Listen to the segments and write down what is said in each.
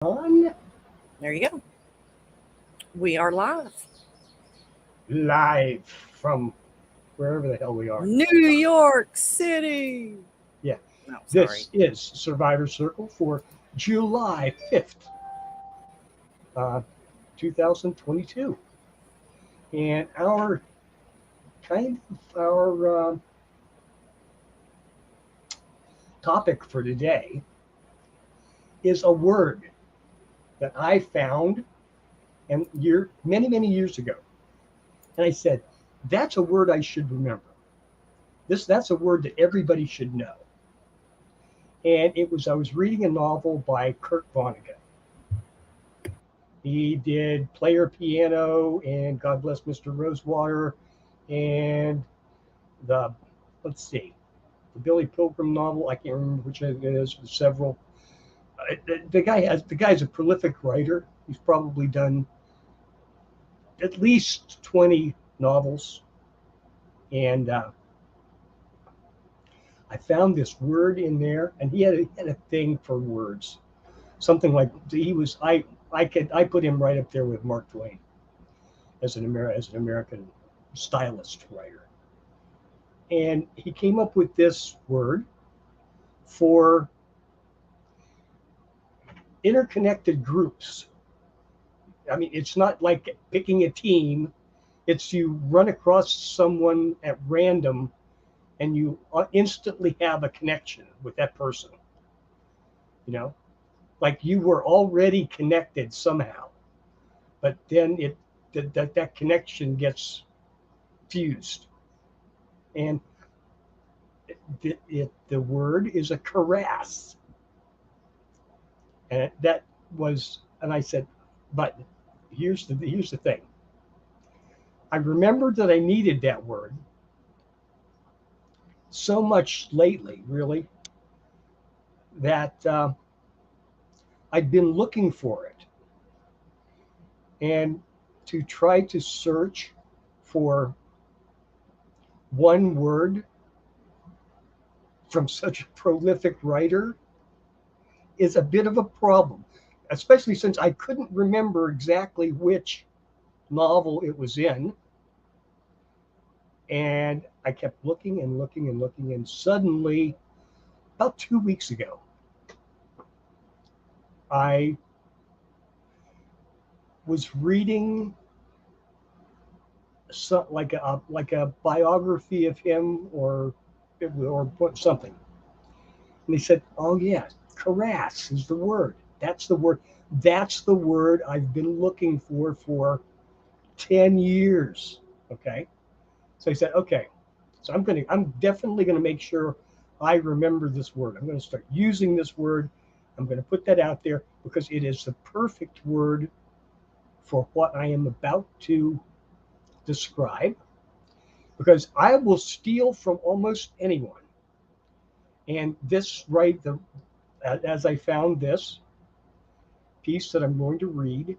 On There you go. We are live. live from wherever the hell we are. New York City. Yeah, No, sorry. this is Survivor Circle for July 5th, uh, 2022. And our topic for today is a word that I found many years ago. And I said, that's a word I should remember. That's a word that everybody should know. And I was reading a novel by Kurt Vonnegut. He did Player Piano and God Bless Mr. Rosewater and the, let's see, the Billy Pilgrim novel. I can't remember which it is. Several. The guy's a prolific writer. He's probably done at least 20 novels. And I found this word in there, and he had a thing for words. Something like he was. I put him right up there with Mark Twain as an American stylist writer. And he came up with this word for interconnected groups. I mean, it's not like picking a team. It's you run across someone at random and you instantly have a connection with that person. You know, like you were already connected somehow, but then that connection gets fused. And the word is a karass. And that was, and I said, but here's the thing. I remembered that I needed that word so much lately, really, that I'd been looking for it, and to try to search for one word from such a prolific writer is a bit of a problem, especially since I couldn't remember exactly which novel it was in. And I kept looking and looking and looking, and suddenly, about 2 weeks ago, I was reading like a biography of him or something, and they said, "Oh yeah, Karass is the word. That's the word. That's the word I've been looking for 10 years." Okay, so I said, "Okay, so I'm definitely gonna make sure I remember this word. I'm gonna start using this word. I'm gonna put that out there because it is the perfect word for what I am about to describe. Because I will steal from almost anyone. And this right the as I found this piece that I'm going to read,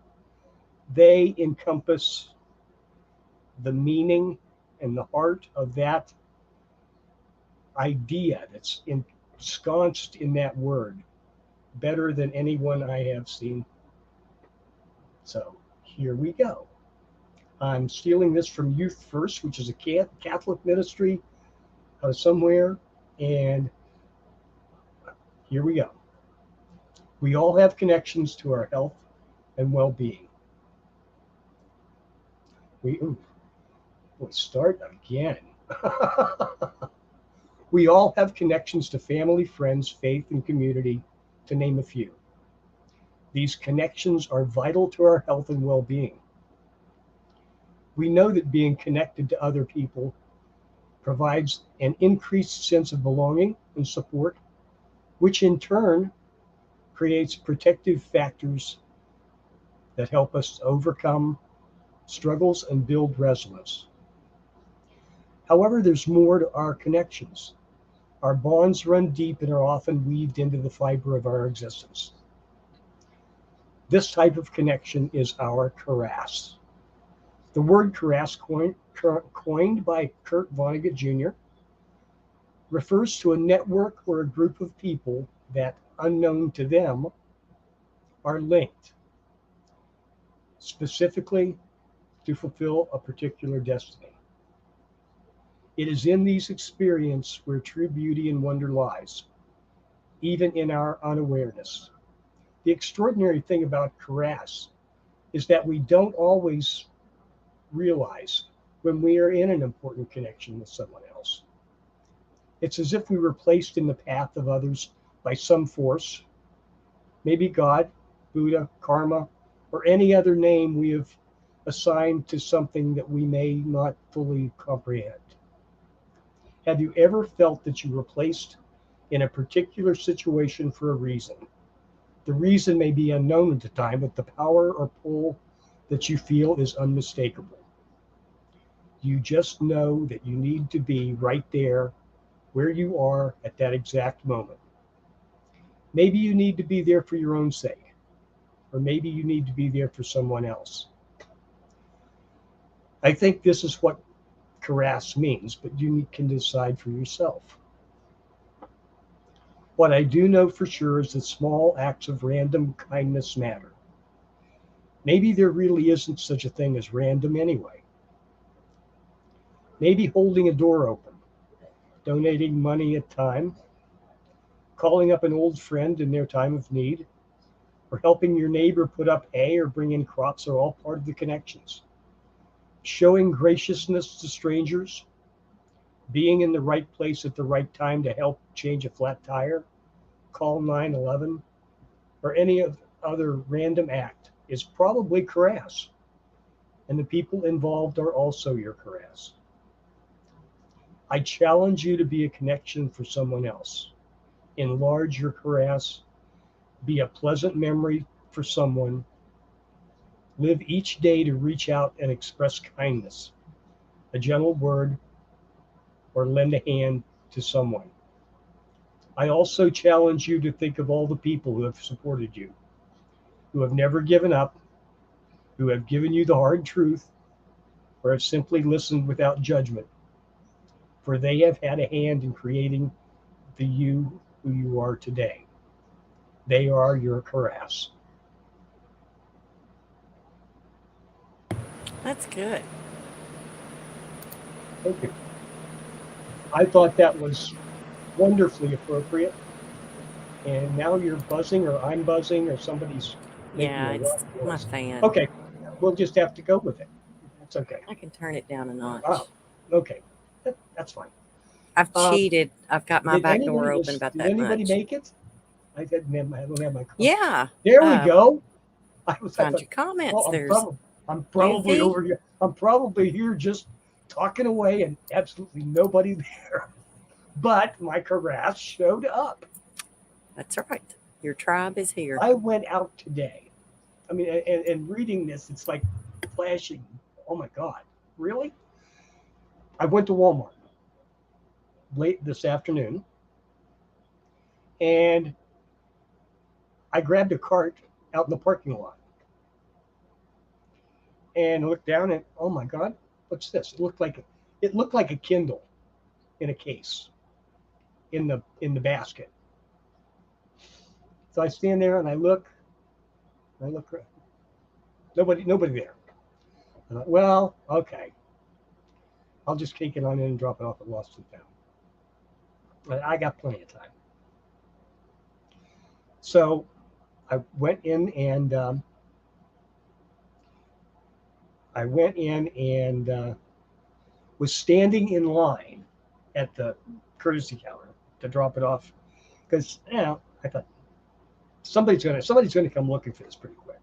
they encompass the meaning and the heart of that idea that's ensconced in that word better than anyone I have seen. So here we go. I'm stealing this from Youth First, which is a Catholic ministry out of somewhere. And here we go. We all have connections to our health and well being. We'll start again. We all have connections to family, friends, faith, and community, to name a few. These connections are vital to our health and well being. We know that being connected to other people provides an increased sense of belonging and support, which in turn creates protective factors that help us overcome struggles and build resilience. However, there's more to our connections. Our bonds run deep and are often weaved into the fiber of our existence. This type of connection is our Karass. The word Karass, coined by Kurt Vonnegut Jr., refers to a network or a group of people that, unknown to them, are linked specifically to fulfill a particular destiny. It is in these experiences where true beauty and wonder lies, even in our unawareness. The extraordinary thing about Karass is that we don't always realize when we are in an important connection with someone else. It's as if we were placed in the path of others by some force, maybe God, Buddha, karma, or any other name we have assigned to something that we may not fully comprehend. Have you ever felt that you were placed in a particular situation for a reason? The reason may be unknown at the time, but the power or pull that you feel is unmistakable. You just know that you need to be right there where you are at that exact moment. Maybe you need to be there for your own sake, or maybe you need to be there for someone else. I think this is what Karass means, but you can decide for yourself. What I do know for sure is that small acts of random kindness matter. Maybe there really isn't such a thing as random anyway. Maybe holding a door open, donating money at time, calling up an old friend in their time of need, or helping your neighbor put up hay or bring in crops are all part of the connections. Showing graciousness to strangers, being in the right place at the right time to help change a flat tire, call 911, or any other random act is probably Karass, and the people involved are also your Karass. I challenge you to be a connection for someone else. Enlarge your Karass, be a pleasant memory for someone. Live each day to reach out and express kindness, a gentle word, or lend a hand to someone. I also challenge you to think of all the people who have supported you, who have never given up, who have given you the hard truth, or have simply listened without judgment, for they have had a hand in creating the you who you are today. They are your Karass. That's good. Thank you. I thought that was wonderfully appropriate. And now you're buzzing, or I'm buzzing, or somebody's making Yeah, a it's loud my noise. fan. Okay, we'll just have to go with it. That's okay. I can turn it down a Oh, notch. okay, that's fine. I've Um, cheated. I've got my did back anybody door open about did that anybody much. make it? I don't have my comment. Yeah. There we Uh, go. I find thought, your comments. well, There's I'm probably Yuffie. over here. I'm probably here just talking away and absolutely nobody there. But my Karass showed up. That's right. Your tribe is here. I went out today. I mean, and reading this, it's like flashing. Oh my God, really? I went to Walmart late this afternoon and I grabbed a cart out in the parking lot and looked down and oh my God, what's this? It looked like a Kindle in a case in the basket. So I stand there and I look, nobody there. I thought, well, okay, I'll just take it on in and drop it off at Lost and Found. I got plenty of time. So I went in and was standing in line at the courtesy counter to drop it off because I thought somebody's gonna come looking for this pretty quick.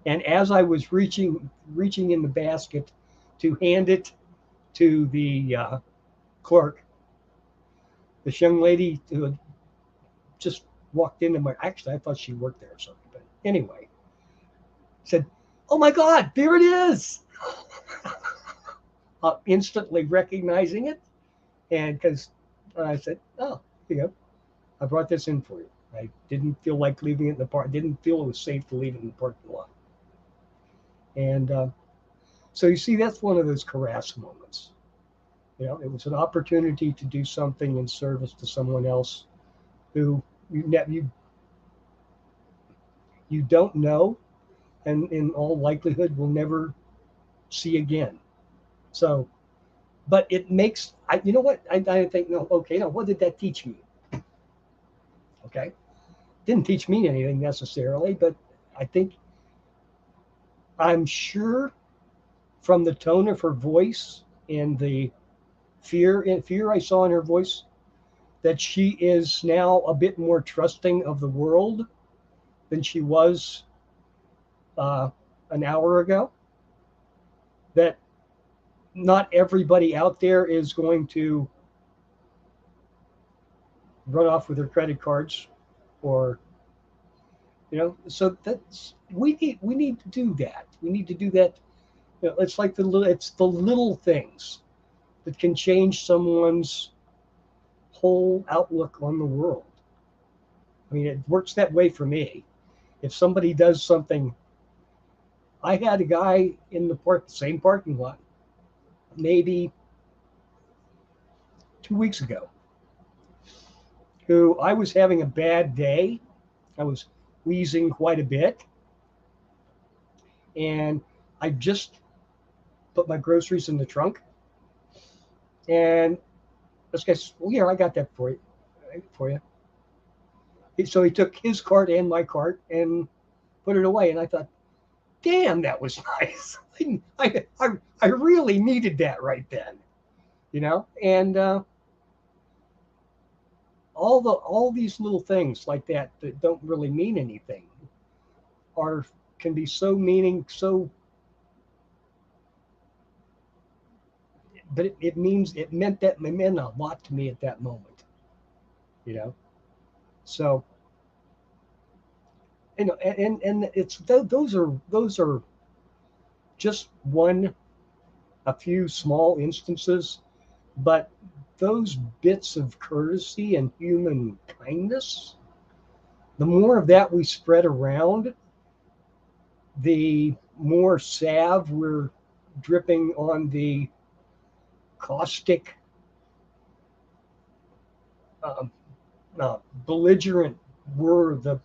And as I was reaching in the basket to hand it to the clerk, this young lady who had just walked into my actually I thought she worked there or something, but anyway, said, "Oh my God, there it is!" Instantly recognizing it, and because I said, "Oh, here you go. I brought this in for you. I didn't feel like leaving it in the park. Didn't feel it was safe to leave it in the parking lot." And so you see, that's one of those Karass moments. It was an opportunity to do something in service to someone else who you you don't know, and in all likelihood will never see again. So, but it makes you know what I think. No, okay, now what did that teach me? Okay, didn't teach me anything necessarily, but I think I'm sure from the tone of her voice and the fear I saw in her voice that she is now a bit more trusting of the world than she was uh, an hour ago. That not everybody out there is going to run off with their credit cards, or so that's we need to do that. We need to do that. It's like it's the little things that can change someone's whole outlook on the world. I mean, it works that way for me. If somebody does something, I had a guy in the same parking lot, maybe 2 weeks ago, who I was having a bad day. I was wheezing quite a bit, and I just put my groceries in the trunk. And this guy says, "Well, here, I got that for you." So he took his cart and my cart and put it away. And I thought, damn, that was nice. I really needed that right then. And all these little things like that don't really mean anything are can be so meaning so, but it meant a lot to me at that moment. You know, so and it's those are just a few small instances, but those bits of courtesy and human kindness, the more of that we spread around, the more salve we're dripping on the caustic, um, belligerent word, the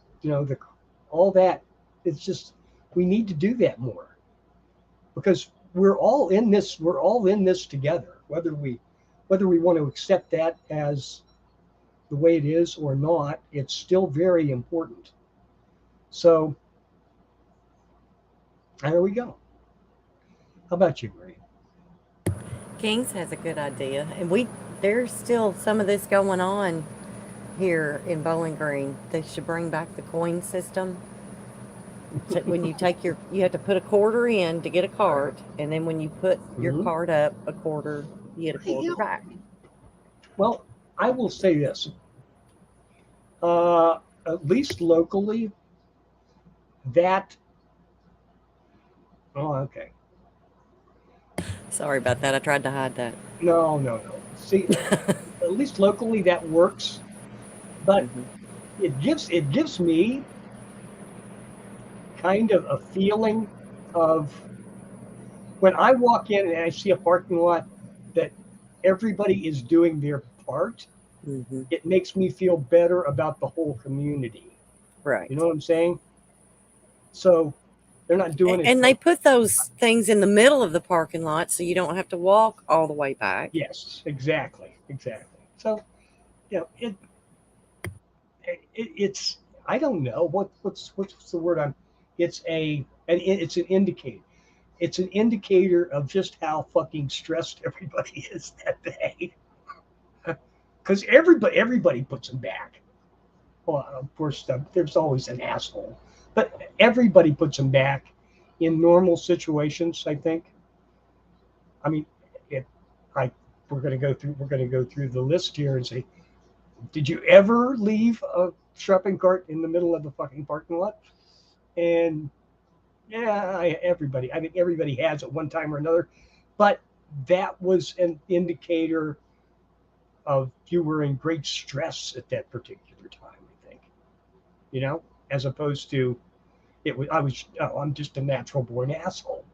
all that. It's just we need to do that more because we're all in this together, whether we want to accept that as the way it is or not. It's still very important. So there we go. How about you, Marie? Kings has a good idea, and there's still some of this going on here in Bowling Green. They should bring back the coin system. When you take you have to put a quarter in to get a card, and then when you put your Mm-hmm. card up a quarter, you get a quarter Yeah. back. Well, I will say this. Uh, at least locally, that. Oh, okay. Sorry about that. I tried to hide that. No, no, no. See, at least locally that works, but Hmm. it gives me kind of a feeling of when I walk in and I see a parking lot that everybody is doing their part. Hmm. It makes me feel better about the whole community. Right. You know what I'm saying? So they're not doing it And they for. put those things in the middle of the parking lot so you don't have to walk all the way back. Yes, exactly, exactly. So it's I don't know what's the word I'm. It's an indicator. It's an indicator of just how fucking stressed everybody is that day. Because everybody puts them back. Well, of course, there's always an asshole, but everybody puts them back in normal situations. I think. I mean, if I we're going to go through the list here and say, did you ever leave a shopping cart in the middle of the fucking parking lot? And yeah, everybody. I mean, everybody has at one time or another, but that was an indicator of you were in great stress at that particular time. I think, as opposed to it was. I'm just a natural born asshole.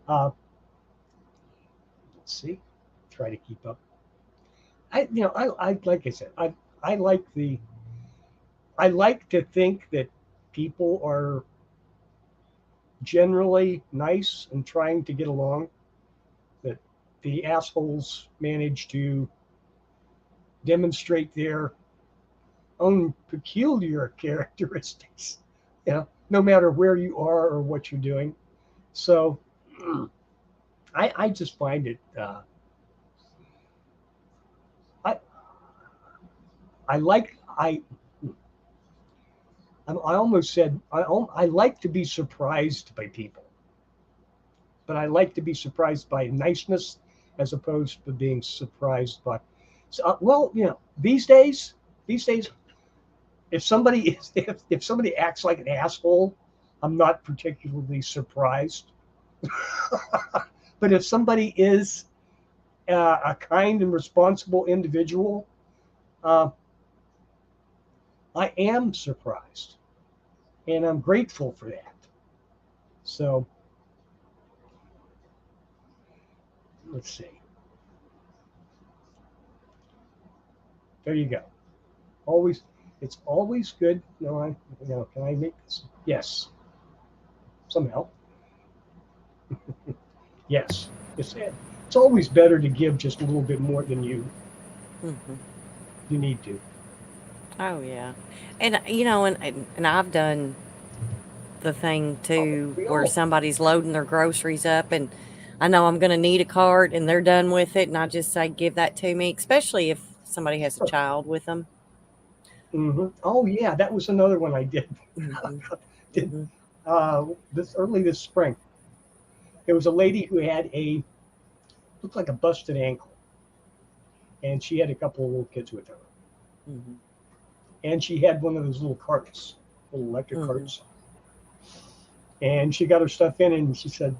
uh, let's see. Try to keep up. I like I said, I like I like to think that people are generally nice and trying to get along, that the assholes manage to demonstrate their own peculiar characteristics, no matter where you are or what you're doing. So I just find it, I, I like, I almost said, I like to be surprised by people, but I like to be surprised by niceness as opposed to being surprised by, so, well, these days, if somebody is if somebody acts like an asshole, I'm not particularly surprised. But if somebody is a kind and responsible individual, uh, I am surprised, and I'm grateful for that. So let's see. There you go. Always, it's always good. No, can I make this? Yes, somehow. Yes, it's always better to give just a little bit more than Hmm. you need to. Oh yeah, and and I've done the thing Oh, too we where all. somebody's loading their groceries up, and I know I'm going to need a cart, and they're done with it, and I just say, "Give that to me," especially if somebody has a Sure. child with them. Oh yeah, that was another one I did. Hmm. did Hmm. this early this spring. There was a lady who had a looked like a busted ankle, and she had a couple of little kids with her, Hmm. and she had one of those little carts, little electric Hmm. carts, and she got her stuff in, and she said,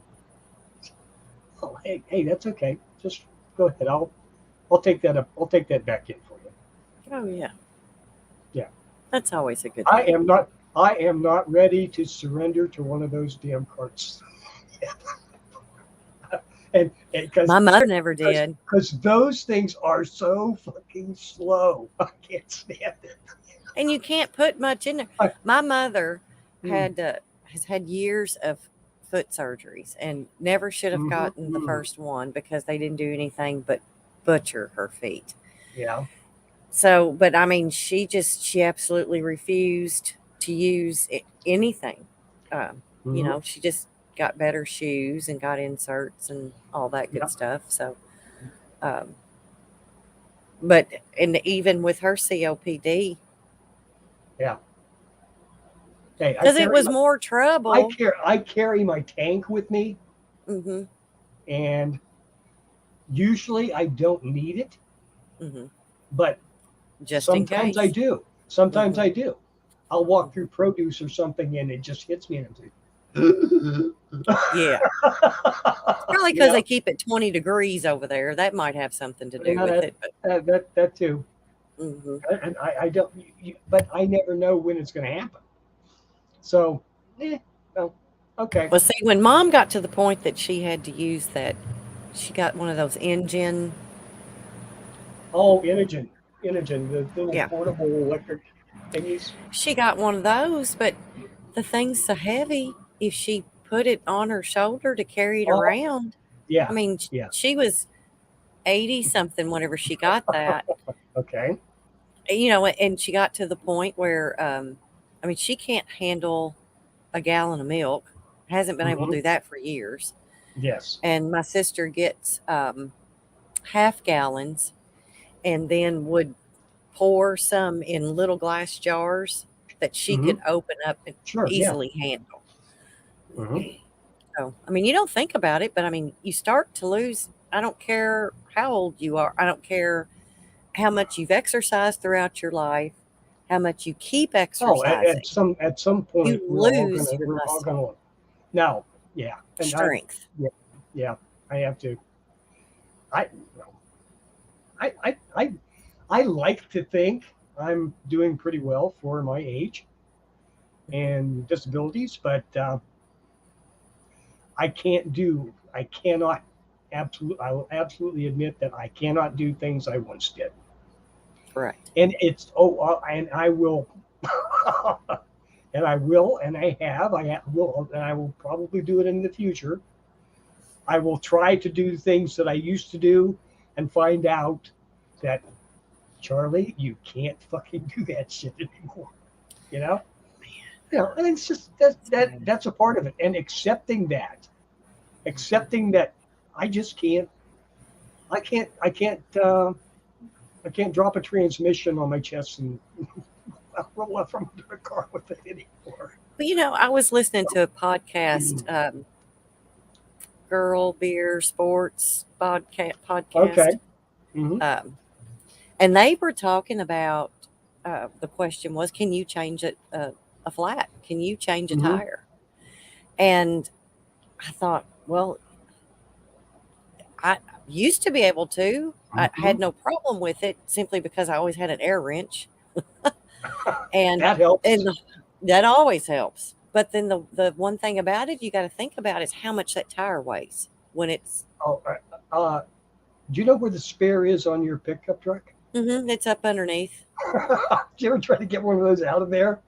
"Oh, hey, that's okay. Just go ahead. I'll take that up. I'll take that back in for you." Oh yeah, Yeah, that's always a good I thing. am not. I am not ready to surrender to one of those damn carts, and My mother never did. because those things are so fucking slow. I can't stand it. And you can't put much in there. I, My mother mm, has had years of foot surgeries and never should have mm-hmm, gotten the mm, first one because they didn't do anything but butcher her feet. yeah. So, but I mean, she absolutely refused to use anything. Mm-hmm, She just got better shoes and got inserts and all that good yeah. stuff. So, um, but and even with her COPD, Yeah. Hey, because it was more trouble. I carry my tank with me, Hmm. and usually I don't need it, Hmm. but Just in sometimes I case. do. Sometimes Hmm. I do. I'll walk Hmm. through produce or something, and it just hits me, and I'm like, Yeah. Probably you because know, they keep it 20 degrees over there. That might have something to do yeah, with it. But that too. hmm. And I don't, but I never know when it's going to happen. So, well, okay. Well, see, when mom got to the point that she had to use that, she got one of those engine. Oh, Inogen, the little Yeah. portable electric thingies. She got one of those, but the thing's so heavy. If she put it on her shoulder to carry it Oh, around, I yeah, mean, yeah. she was 80 something whenever she got that. Okay. And she got to the point where, I mean, she can't handle a gallon of milk, hasn't been able to Hmm. do that for years. Yes. And my sister gets half gallons and then would pour some in little glass jars that she Hmm. could open up and Sure. Yeah. easily handle. Hmm. So, I mean, you don't think about it, but I mean, you start to lose. I don't care how old you are. I don't care how much you've exercised throughout your life, how much you keep Oh, exercising. at some You point lose your we're all muscle gonna now. Yeah, and strength. yeah, yeah. I have to. I I I I I like to think I'm doing pretty well for my age Mhm. and disabilities, but I cannot I will absolutely admit that I cannot do things I once did. Correct. And and I will. And I will, and will, and I will probably do it in the future. I will try to do things that I used to do and find out that, Charlie, you can't fucking do that shit anymore. You know? And it's just that's a part of it. And accepting that I just can't I can't I can't I can't drop a transmission on my chest and roll up from under a car with it anymore. But I was listening to a podcast, Girl Beer Sports podcast, Okay. Hmm. um, and they were talking about the question was, can you change a flat? Can you change a Hmm. tire? And I thought, well, I used to be able to. I Hmm. had no problem with it simply because I always had an air wrench, and That helps. and that always helps. But then the one thing about it you got to think about is how much that tire weighs when it's Oh, do you know where the spare is on your pickup truck? it's up underneath. Did you ever try to get one of those out of there?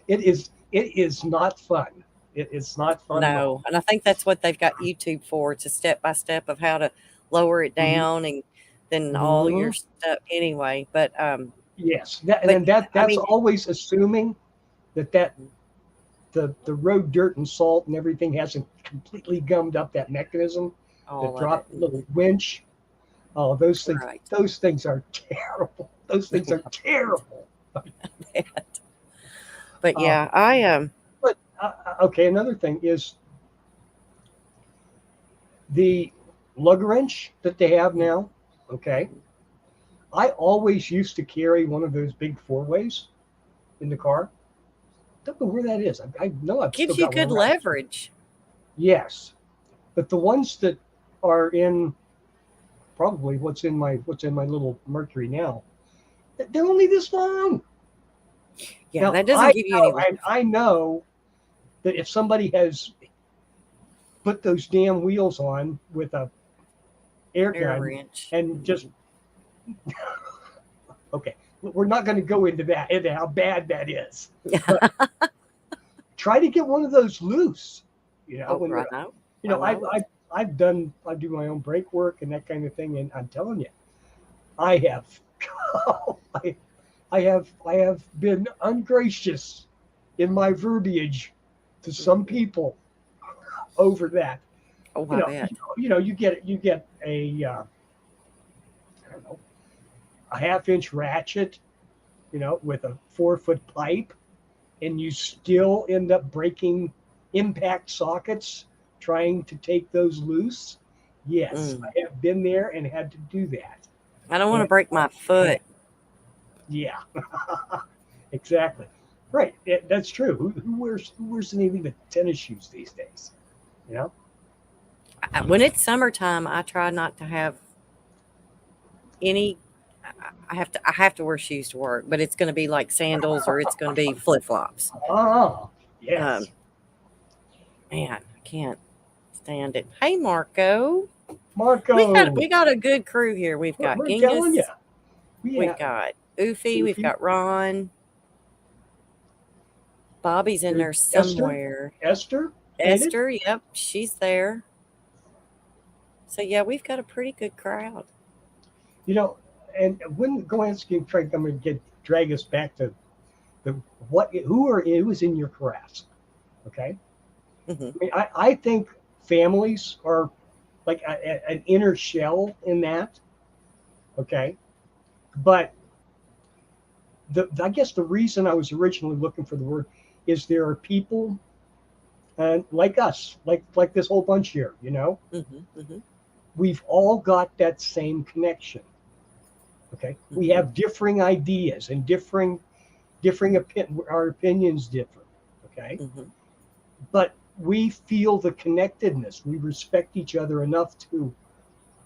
It is not fun. It is not fun at all. No, and I think that's what they've got YouTube for. It's a step by step of how to lower it Hmm. down and then all Hmm. your stuff anyway. Yes, and But then that's I mean, always assuming that the road dirt and salt and everything hasn't completely gummed up that mechanism. The all of it. drop little winch. Oh, Right. those things are terrible. Those things are terrible. But Uh, yeah, I but okay, another thing is the lug wrench that they have now. Okay, I always used to carry one of those big four ways in the car. Don't know where that is. I know I've still gives you got one good around. leverage. Yes, but the ones that are in probably what's in my little Mercury now, they're only this long. Yeah, Now that doesn't give you any I know that if somebody has put those damn wheels on with a air air gun wrench. and just okay, we're not going to go into how bad that is, but try to get one of those loose. Oh, When I you're, know. you I know, know. I do my own brake work and that kind of thing, and I'm telling you, I have, I have been ungracious in my verbiage to some people over that. Oh, I bet. You get a I don't know, a half-inch ratchet, with a 4-foot pipe, and you still end up breaking impact sockets trying to take those loose. Yes, Mm. I have been there and had to do that. I don't want to And break my foot. yeah, exactly. Right. That's true. Who wears any of tennis shoes these days? You know? When it's summertime, I try not to have any. I have to wear shoes to work, but it's going to be like sandals or it's going to be flip flops. Oh, Um, yes. man, I can't stand it. Hey, Marco, we got Marco, we got a good crew here. We've got we're telling you. Genghis, We we've have got Oofy, we've Goofy, got Ron, Bobby's in there's there Esther. somewhere. Esther made it. Esther, yep, she's there. So yeah, we've got a pretty good crowd. You know, and when Golansky and Frank, I'm going to drag us back to the who is in your Karass. Okay. Hmm. I mean, I think families are like an inner shell in that. Okay. But I guess the reason I was originally looking for the word is there are people like us, like this whole bunch here. Hmm. Hmm. We've all got that same connection. Okay, we Hmm. have differing ideas and our opinions differ. Okay, Hmm. but we feel the connectedness. We respect each other enough to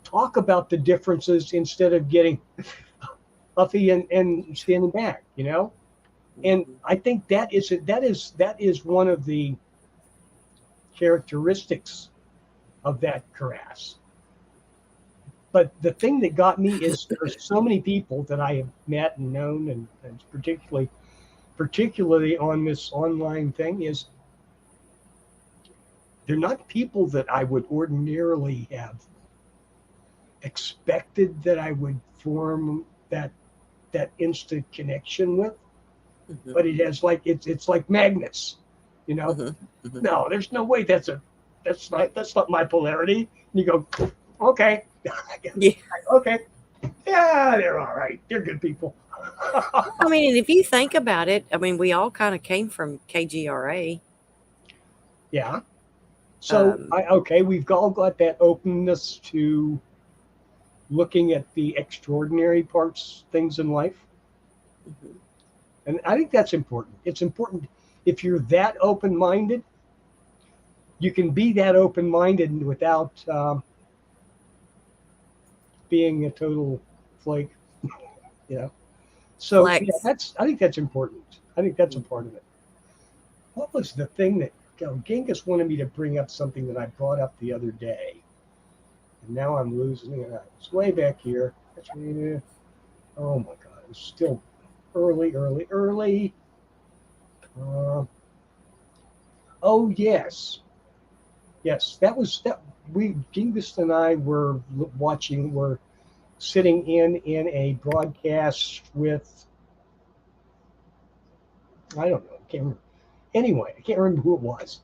talk about the differences instead of getting huffy and standing back. And Hmm. I think that is one of the characteristics of that Karass. But the thing that got me is there's so many people that I have met and known, and particularly on this online thing, is they're not people that I would ordinarily have expected that I would form that instant connection with. Mm-hmm. But it has like it's like magnets, you know. Mm-hmm. Mm-hmm. No, there's no way that's not my polarity. And you go, okay, Yeah. okay, yeah, they're all right. They're good people. I mean, and if you think about it, I mean, we all kind of came from KGRA. Yeah. So Um, we've all got that openness to looking at the extraordinary parts, things in life, mhm. and I think that's important. It's important if you're that open-minded. You can be that open-minded without being a total flake, you know. So yeah, Flex. I think that's important. I think that's a Mm. part of it. What was the thing that Genghis wanted me to bring up something that I brought up the other day, and now I'm losing it. It's way back here. Oh my God, it's still early, early, early. Uh, oh yes, yes, that. We Genghis and I were watching. Were sitting in a broadcast with, I don't know. I can't remember. Anyway, I can't remember who it was,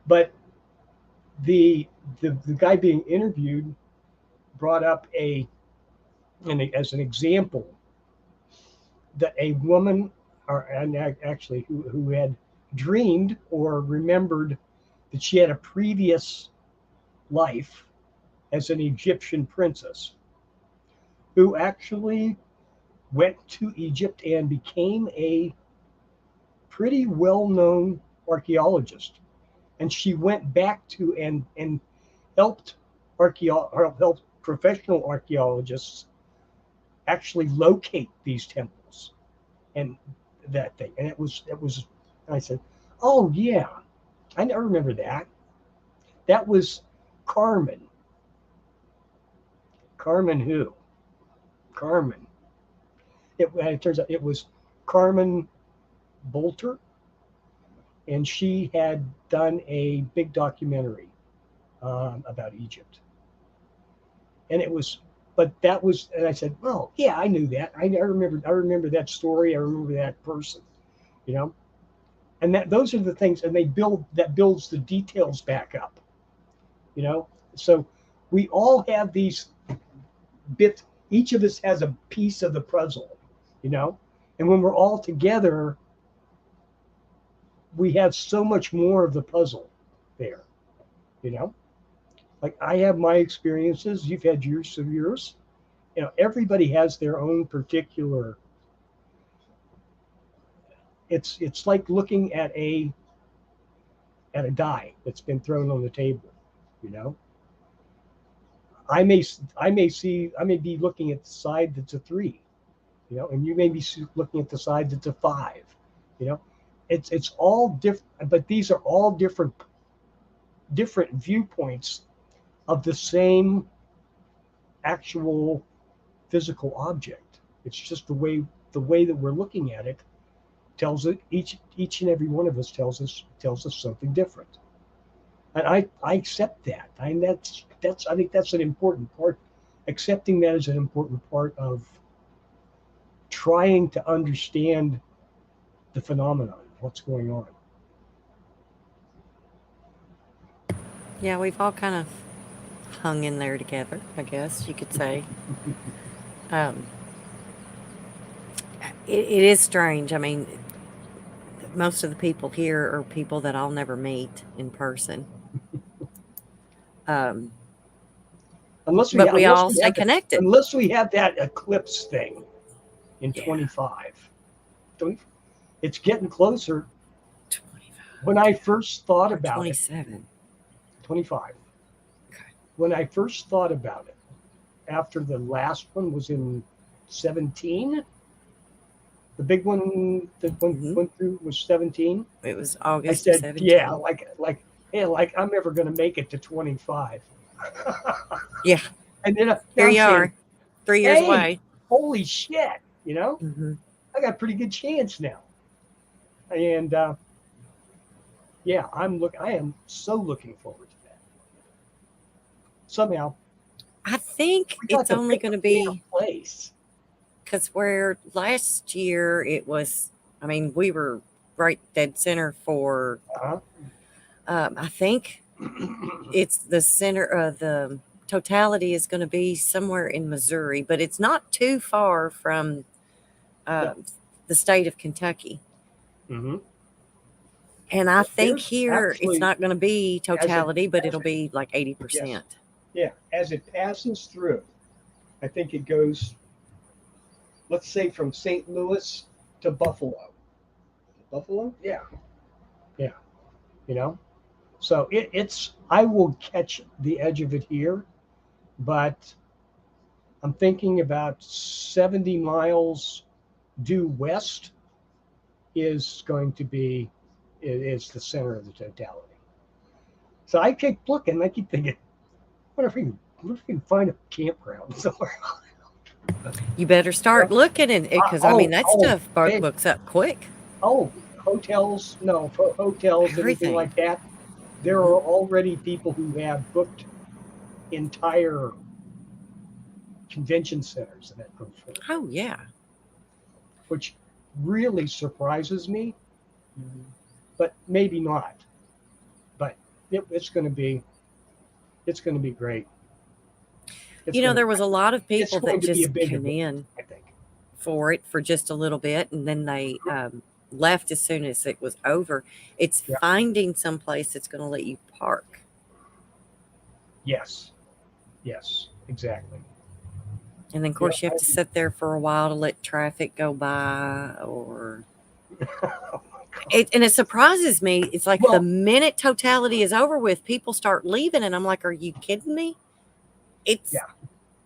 but the the guy being interviewed brought up as an example that a woman, or and actually who had dreamed or remembered that she had a previous life as an Egyptian princess who actually went to Egypt and became a pretty well-known archaeologist. And she went back to and helped helped professional archaeologists actually locate these temples and that thing. And it was. I said, "Oh yeah, I remember that. That was Carmen. Carmen who? Carmen. It turns out it was Carmen Bolter, and she had done a big documentary about Egypt. And it was, but that was, and I said, "Oh yeah, I knew that. I remember that story. I remember that person. You know." And that those are the things, and that builds the details back up. You know, so we all have these bits. Each of us has a piece of the puzzle. You know, and when we're all together, we have so much more of the puzzle there. You know, like I have my experiences. You've had yours of yours. You know, everybody has their own particular. It's like looking at a die that's been thrown on the table. You know, I may be looking at the side that's a three. You know, and you may be looking at the side that's a five. You know, it's all different, but these are all different viewpoints of the same actual physical object. It's just the way that we're looking at it tells it each and every one of us tells us something different. And I accept that. I think that's an important part. Accepting that is an important part of trying to understand the phenomenon, what's going on. Yeah, we've all kind of hung in there together, I guess you could say. Um, it is strange. I mean, most of the people here are people that I'll never meet in person. Um, Unless we but have, we unless all we stay have that connected. unless we have that eclipse thing in Yeah. 25. It's getting closer. 25 When I first thought or about it, 27. 25. Okay. When I first thought about it, after the last one was in 17, the big one that Hmm. went through was 17. It was I August of said, yeah, 17. like, hey, like I'm never going to make it to 25. Yeah. And then Here now I'm you saying, are, 3 years hey, away. holy shit, you know, Hmm. I got a pretty good chance now. And yeah, I am so looking forward to that. Somehow I think we got it's to only pick going to a damn be place. because where last year it was, I mean, we were right dead center for, Uh-huh. I think it's the center of the totality is going to be somewhere in Missouri, but it's not too far from uh, No. the state of Kentucky. Hmm. And I think There's here it's actually not going to be as it totality, but as it'll it be like yes, 80%. yeah, as it passes through, I think it goes, let's say, from St. Louis to Buffalo. Buffalo? Yeah, yeah. You know, so it's I will catch the edge of it here, but I'm thinking about 70 miles due west is going to be is the center of the totality. So I keep looking, I keep thinking, what if we can find a campground somewhere? You better start looking at it because I mean, Oh, that oh, stuff babe. books up quick. Oh, hotels, no, hotels, anything Everything. like that. There Hmm. are already people who have booked entire convention centers and that sort of thing, Oh, yeah. which really surprises me, but maybe not. But it's going to be great. It's You know, going to there was a lot of it's people that going to be a just big came event, in I think. for it for just a little bit and then they left as soon as it was over. It's Yeah. finding some place that's going to let you park. Yes. Yes. Exactly. And then, of Yeah. course, you have to sit there for a while to let traffic go by or Oh my God. and it surprises me. It's like the Well, minute totality is over with, people start leaving, and I'm like, "Are you kidding me?" It's yeah.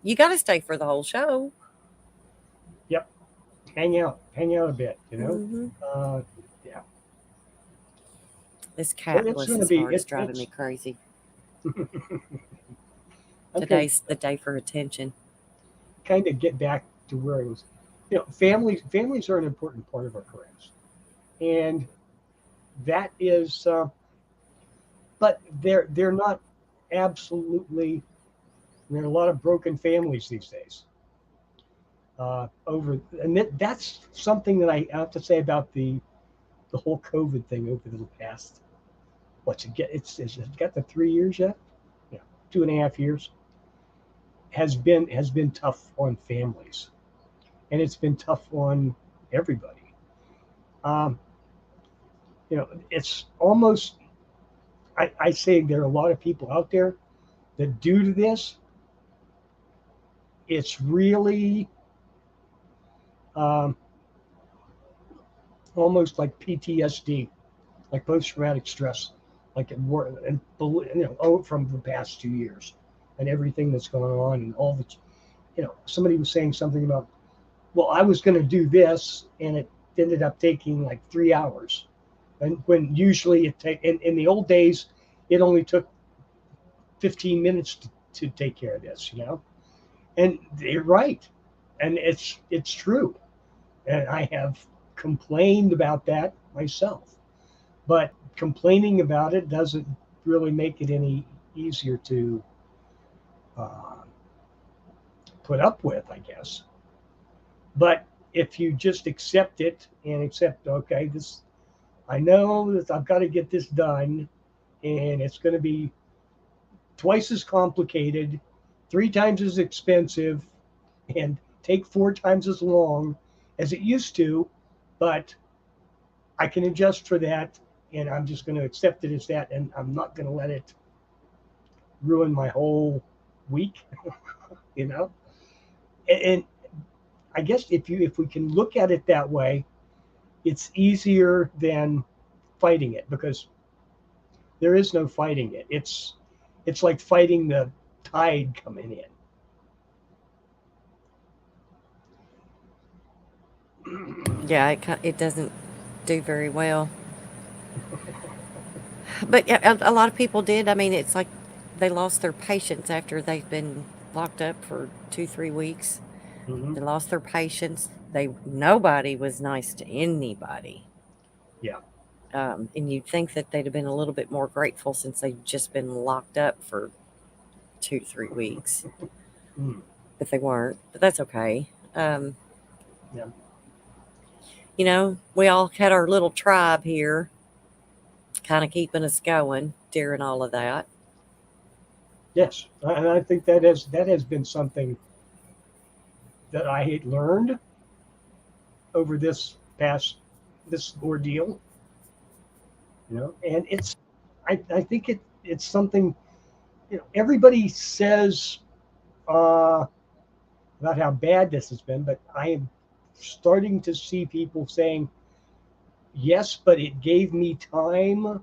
you got to stay for the whole show. Yep. Hang out a bit. You know. Hmm. Uh, yeah. This cat, It's bless going to his be heart, is driving me it's. crazy. I'm going Today's the day for attention. to kind of get back to where it was. You know, families are an important part of our careers, and that is, but they're not absolutely. There are a lot of broken families these days. Over and that's something that I have to say about the whole COVID thing over the past. What's it get? It's got the 3 years yet. Yeah, 2.5 years has been tough on families, and it's been tough on everybody. Um, you know, it's almost. I say there are a lot of people out there that due to this, it's really um, almost like PTSD, like post traumatic stress, like it were, and from the past 2 years, and everything that's going on, and all the, somebody was saying something about, well, I was going to do this, and it ended up taking like 3 hours, and when usually in the old days, it only took 15 minutes to take care of this, and they're right, and it's true, and I have complained about that myself. But complaining about it doesn't really make it any easier to uh, put up with, I guess. But if you just accept it and accept, okay, this, I know that I've got to get this done, and it's going to be twice as complicated, 3 times as expensive, and take 4 times as long as it used to, but I can adjust for that, and I'm just going to accept it as that, and I'm not going to let it ruin my whole week, you know. And I guess if we can look at it that way, it's easier than fighting it because there is no fighting it. It's like fighting the tide coming in. Yeah, it doesn't do very well. But yeah, a lot of people did. I mean, it's like they lost their patience after they've been. locked up for 2, 3 weeks. Hmm. They lost their patience. Nobody was nice to anybody. Yeah. And you'd think that they'd have been a little bit more grateful since they've just been locked up for 2, 3 weeks, Mm. but they weren't. But that's okay. Um, Yeah. we all had our little tribe here, kind of keeping us going during all of that. Yes, and I think that has been something that I had learned over this ordeal. And I think it's something. Everybody says uh, about how bad this has been, but I am starting to see people saying yes, but it gave me time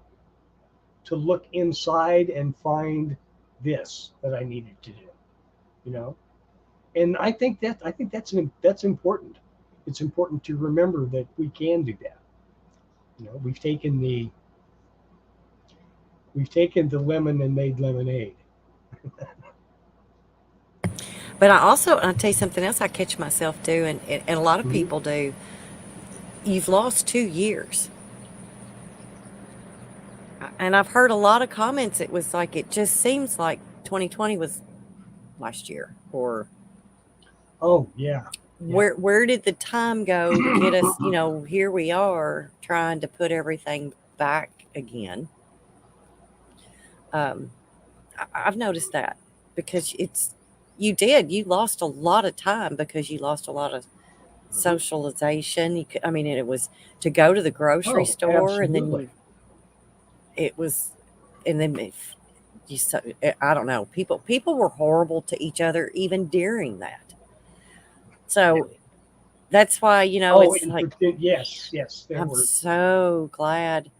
to look inside and find this that I needed to do. You know, and I think that's important. It's important to remember that we can do that. We've taken the lemon and made lemonade. But I'll tell you something else I catch myself doing, and a lot of Hmm. people do. You've lost 2 years. And I've heard a lot of comments. It was like, it just seems like 2020 was last year, or Oh yeah, yeah. where did the time go to get us? Here we are trying to put everything back again. Um, I've noticed that because you lost a lot of time because you lost a lot of Mhm. socialization. I mean, it was to go to the grocery Oh, store, and then absolutely. it was, and then if I don't know, people were horrible to each other even during that. Yeah. So that's why, Oh, it's like, yes, yes, there I'm were. so glad.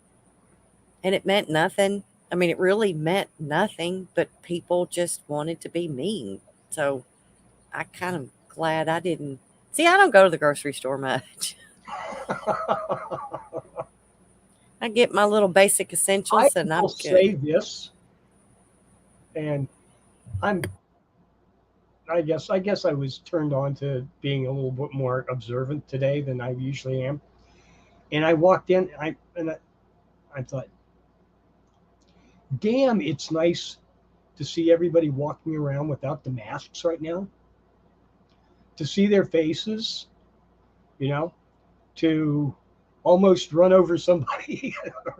And it meant nothing. I mean, it really meant nothing, but people just wanted to be mean. So I kind of glad I didn't. See, I don't go to the grocery store much. I get my little basic I essentials and will I'm good. say this, and I'm. I guess I was turned on to being a little bit more observant today than I usually am. And I walked in, I thought, damn, it's nice to see everybody walking around without the masks right now, to see their faces, you know, to almost run over somebody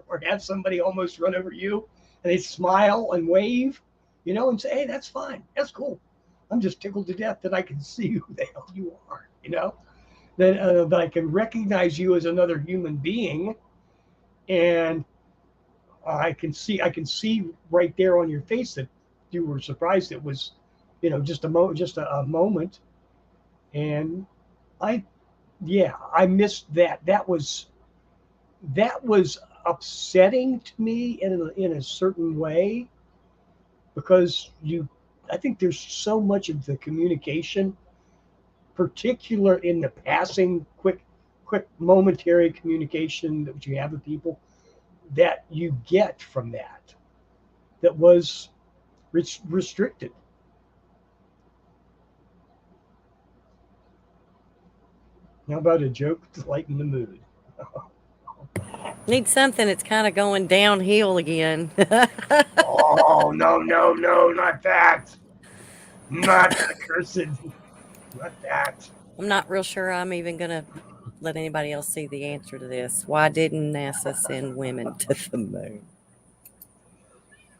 or have somebody almost run over you, and they smile and wave, and say, hey, that's fine. That's cool. I'm just tickled to death that I can see who the hell you are, that I can recognize you as another human being. And I can see right there on your face that you were surprised it was, just a moment. And I yeah, I missed that. That was upsetting to me in a certain way, because I think there's so much of the communication, particular in the passing, quick momentary communication that you have with people, that you get from that was restricted. How about a joke to lighten the mood? Need something that's kind of going downhill again. Oh, no, no, no, not that. Not that cursed. Not that. I'm not real sure I'm even going to let anybody else see the answer to this. Why didn't NASA send women to the moon?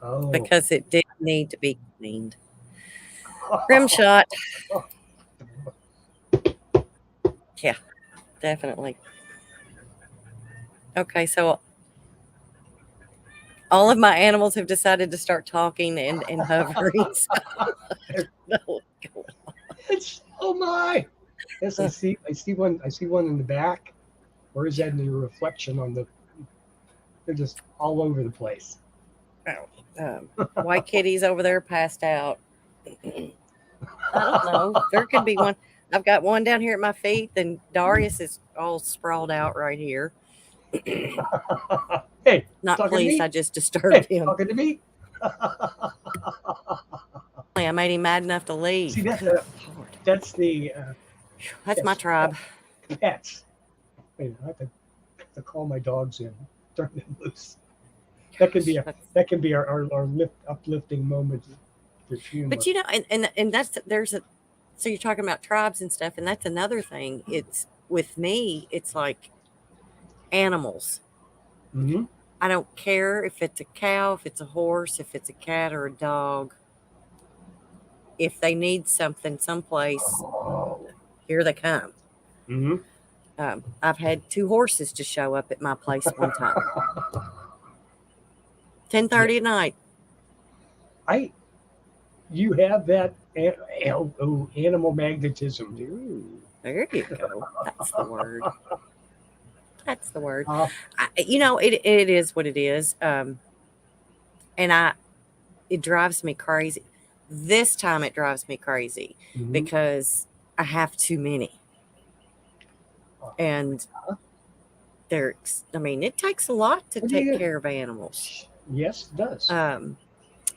Oh. Because it did need to be cleaned. Rim shot. Yeah, definitely. Okay, so all of my animals have decided to start talking and hovering. So, It's, oh my. Yes, I see one in the back. Or is that in the reflection on the? They're just all over the place. white kitty's over there passed out. I don't know. There could be one. I've got one down here at my feet, and Darius is all sprawled out right here. Hey, Not talking to pleased, me. I just disturbed Hey, him. talking to me. I made him mad enough to See leave. that Good Lord. that's the That's my yes, tribe. pets. Wait, I have to call my dogs in, turn them loose. That can be Gosh, a that's that can be our uplifting moment. There's but humor. and that's there's a so you're talking about tribes and stuff, and that's another thing. It's with me, it's like animals. Hmm. I don't care if it's a cow, if it's a horse, if it's a cat or a dog. If they need something someplace, Oh. here they come. Hmm. I've had two horses to show up at my place one time. 10:30 Yeah. at night. I you have that animal magnetism, dear. Ooh, there you go. That's the word. That's the word. Uh, It is what it is. And it drives me crazy. This time it drives me crazy mhm. because I have too many. And I mean, it takes a lot to What do take you? care of animals. Yes, it does. Um,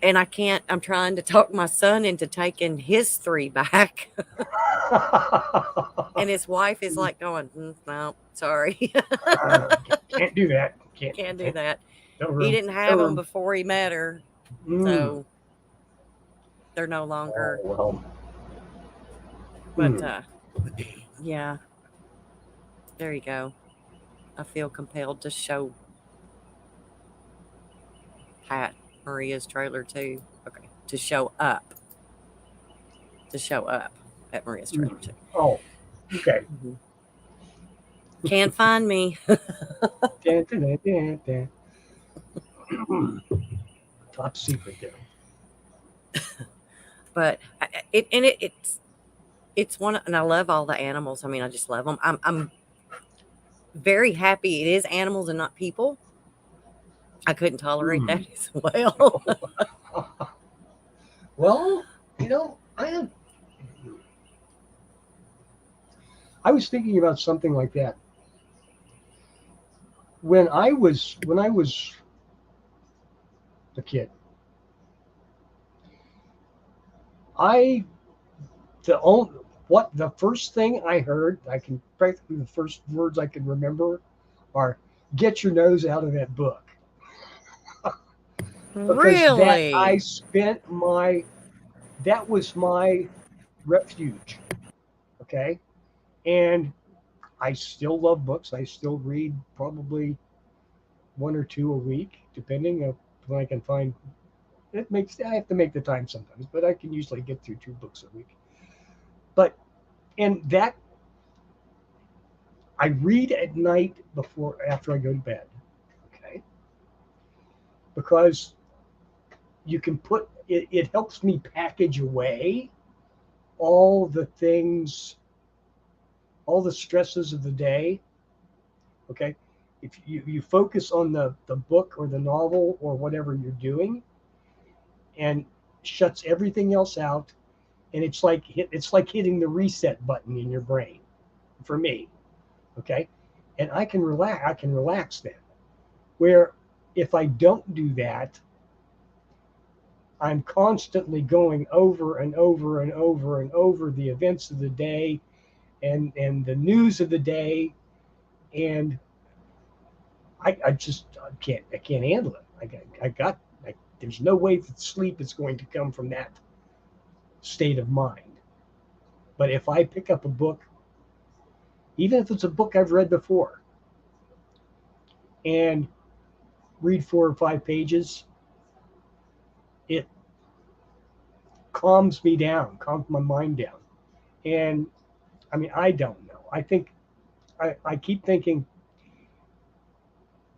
and I can't, I'm trying to talk my son into taking his three back. And his wife is like going, no, sorry. Can't do that. Can't do Can't. that. No He room. didn't No have them room. before he met her. Mm. So they're no Oh longer, well. but Hmm. yeah, there you go. I feel compelled to show Pat Maria's trailer too. Okay, to show up at Maria's Mm. trailer too. Oh. Okay. Mhm. Can't find me, Dun, dun, dun, dun, dun. Top secret there. but it's one, and I love all the animals. I mean, I just love them. I'm very happy it is animals and not people. I couldn't tolerate that Hmm. as well. Well, you know, I was thinking about something like that when I was a kid. I the only what the first thing I heard, I can practically the first words I can remember are "Get your nose out of that book," because Really? that was my refuge. Okay, and I still love books. I still read probably one or two a week, depending on when I can find. I have to make the time sometimes, but I can usually get through two books a week. But and that I read at night before after I go to bed. Okay, because you can put it helps me package away all the things, all the stresses of the day. Okay, if you focus on the book or the novel or whatever you're doing and shuts everything else out, and it's like hitting the reset button in your brain for me. Okay, and I can relax then. Where if I don't do that, I'm constantly going over and over and over and over the events of the day and the news of the day, and I can't handle it. There's no way that sleep is going to come from that state of mind. But if I pick up a book, even if it's a book I've read before, and read 4 or 5 pages, it calms me down, calms my mind down. And I mean, I don't know. I keep thinking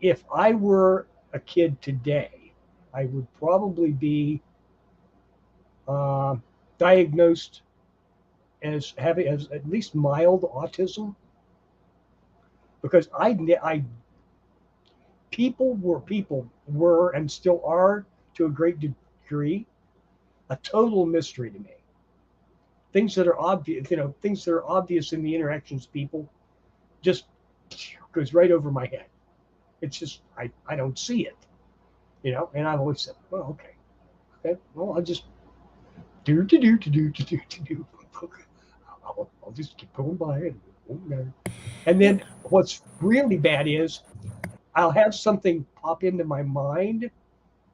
if I were a kid today, I would probably be uh, diagnosed as having as at least mild autism because people were and still are to a great degree a total mystery to me. Things that are obvious in the interactions of people just goes right over my head. It's just I don't see it, and I've always said, well, okay, well, I'll just Do do do do do do do do do. I'll just keep going by it. And You then what's really bad is I'll have something pop into my mind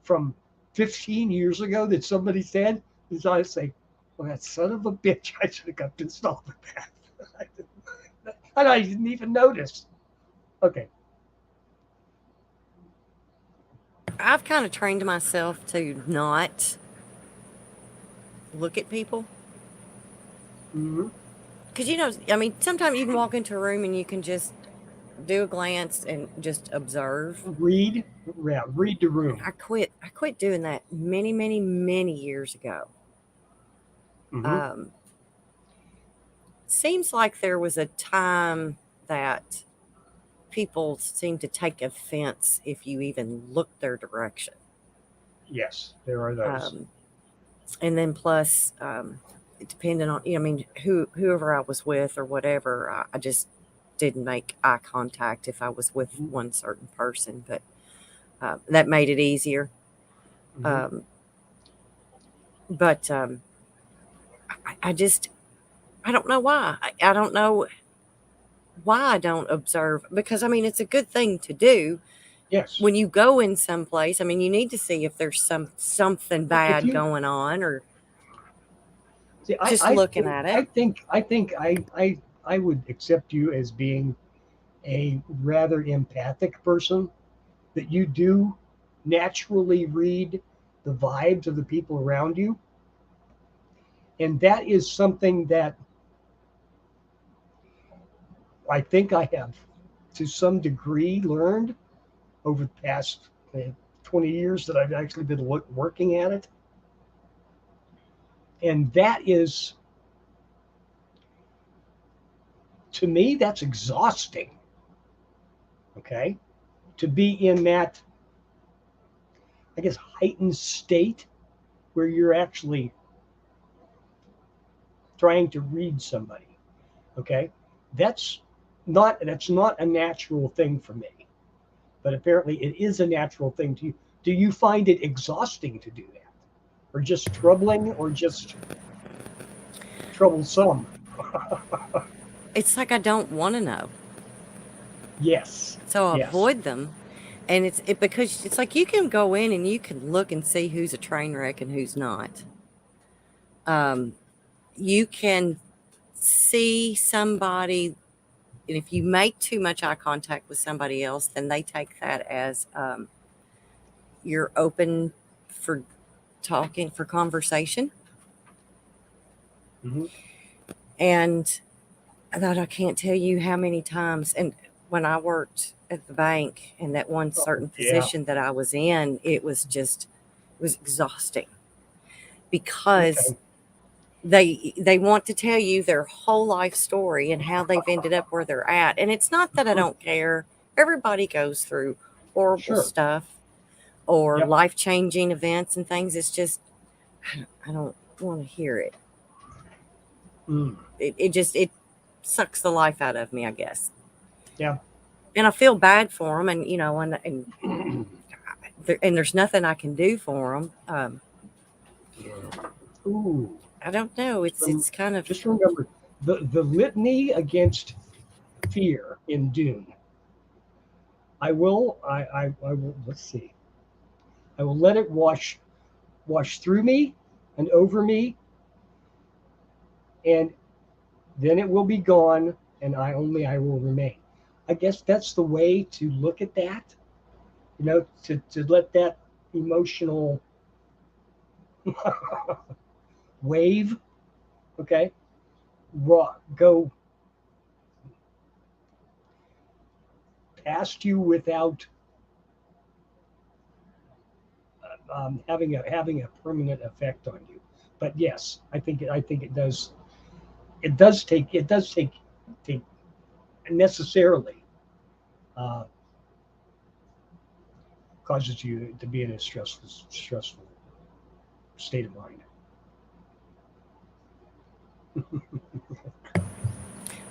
from 15 years ago that somebody said, and I say, well, that son of a bitch, I should have got pissed off at that. And I didn't even notice. Okay. I've kind of trained myself to not look at people. Mm-hmm. Because, I mean, sometimes you can walk into a room and you can just do a glance and just observe. Read, yeah, read the And room. I quit doing that many, many, many years ago. Mm-hmm. Um, Seems like there was a time that people seem to take offense if you even look their direction. Yes, there are those. Um, and then plus, it depended on, I mean, whoever I was with or whatever, I just didn't make eye contact if I was with Mm-hmm. one certain person, but that made it easier. Mm-hmm. Um, but I just, I don't know why. I don't know why I don't observe because I mean, it's a good thing to do Yes. when you go in someplace. I mean, you need to see if there's something Well, if bad you going on or see, just looking at it. I would accept you as being a rather empathic person, that you do naturally read the vibes of the people around you. And that is something that I think I have, to some degree, learned over the past 20 years that I've actually been working at it. And that is, to me, that's exhausting. Okay. To be in that, I guess, heightened state where you're actually trying to read somebody. Okay. That's that's not a natural thing for me, but apparently it is a natural thing to you. Do you find it exhausting to do that, or just troubling, or just troublesome? It's like I don't want to know. Yes, So I yes. avoid them. And because it's like you can go in and you can look and see who's a train wreck and who's not. Um, you can see somebody, and if you make too much eye contact with somebody else, then they take that as you're open for talking, for conversation. Mm-hmm. And I thought I can't tell you how many times. And when I worked at the bank and that one Oh, certain yeah. position that I was in, it was exhausting because Okay. they want to tell you their whole life story and how they've ended up where they're at. And it's not that I don't care. Everybody goes through horrible Sure. stuff or Yep. life-changing events and things. It's just I don't want to hear it. Mm. It sucks the life out of me, I guess. Yeah. And I feel bad for them, and and there's nothing I can do for them. Ooh. I don't know. Rem- It's kind of just remember the litany against fear in Dune. I will, let's see. I will let it wash through me and over me, and then it will be gone, and I will remain. I guess that's the way to look at that. To let that emotional wave, okay, go past you without having a permanent effect on you. But yes, I think it does take necessarily uh, causes you to be in a stressful state of mind.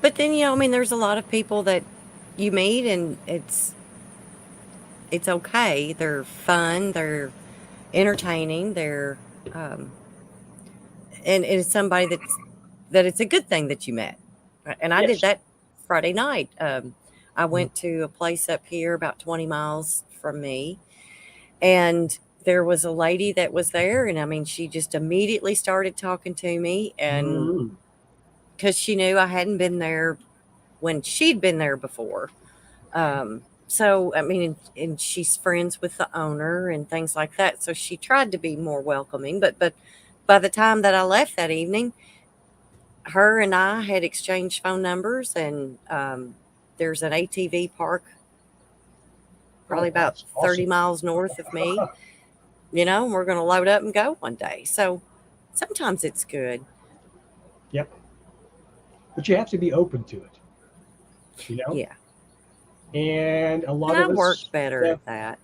but then I mean there's a lot of people that you meet and it's okay. They're fun, they're entertaining, they're um and it's somebody that it's a good thing that you met. And I did Yes. that Friday night. I Mhm. went to a place up here about 20 miles from me, and there was a lady that was there, and I mean, she just immediately started talking to me, and Mhm. because she knew I hadn't been there when she'd been there before. So I mean, and she's friends with the owner and things like that. So she tried to be more welcoming, but by the time that I left that evening, her and I had exchanged phone numbers, and there's an ATV park Oh, probably about 30 awesome. miles north of me. You know, we're going to load up and go one day. So sometimes it's good. Yep. But you have to be open to it, you know? Yeah. And a And lot I of work us better have, at that.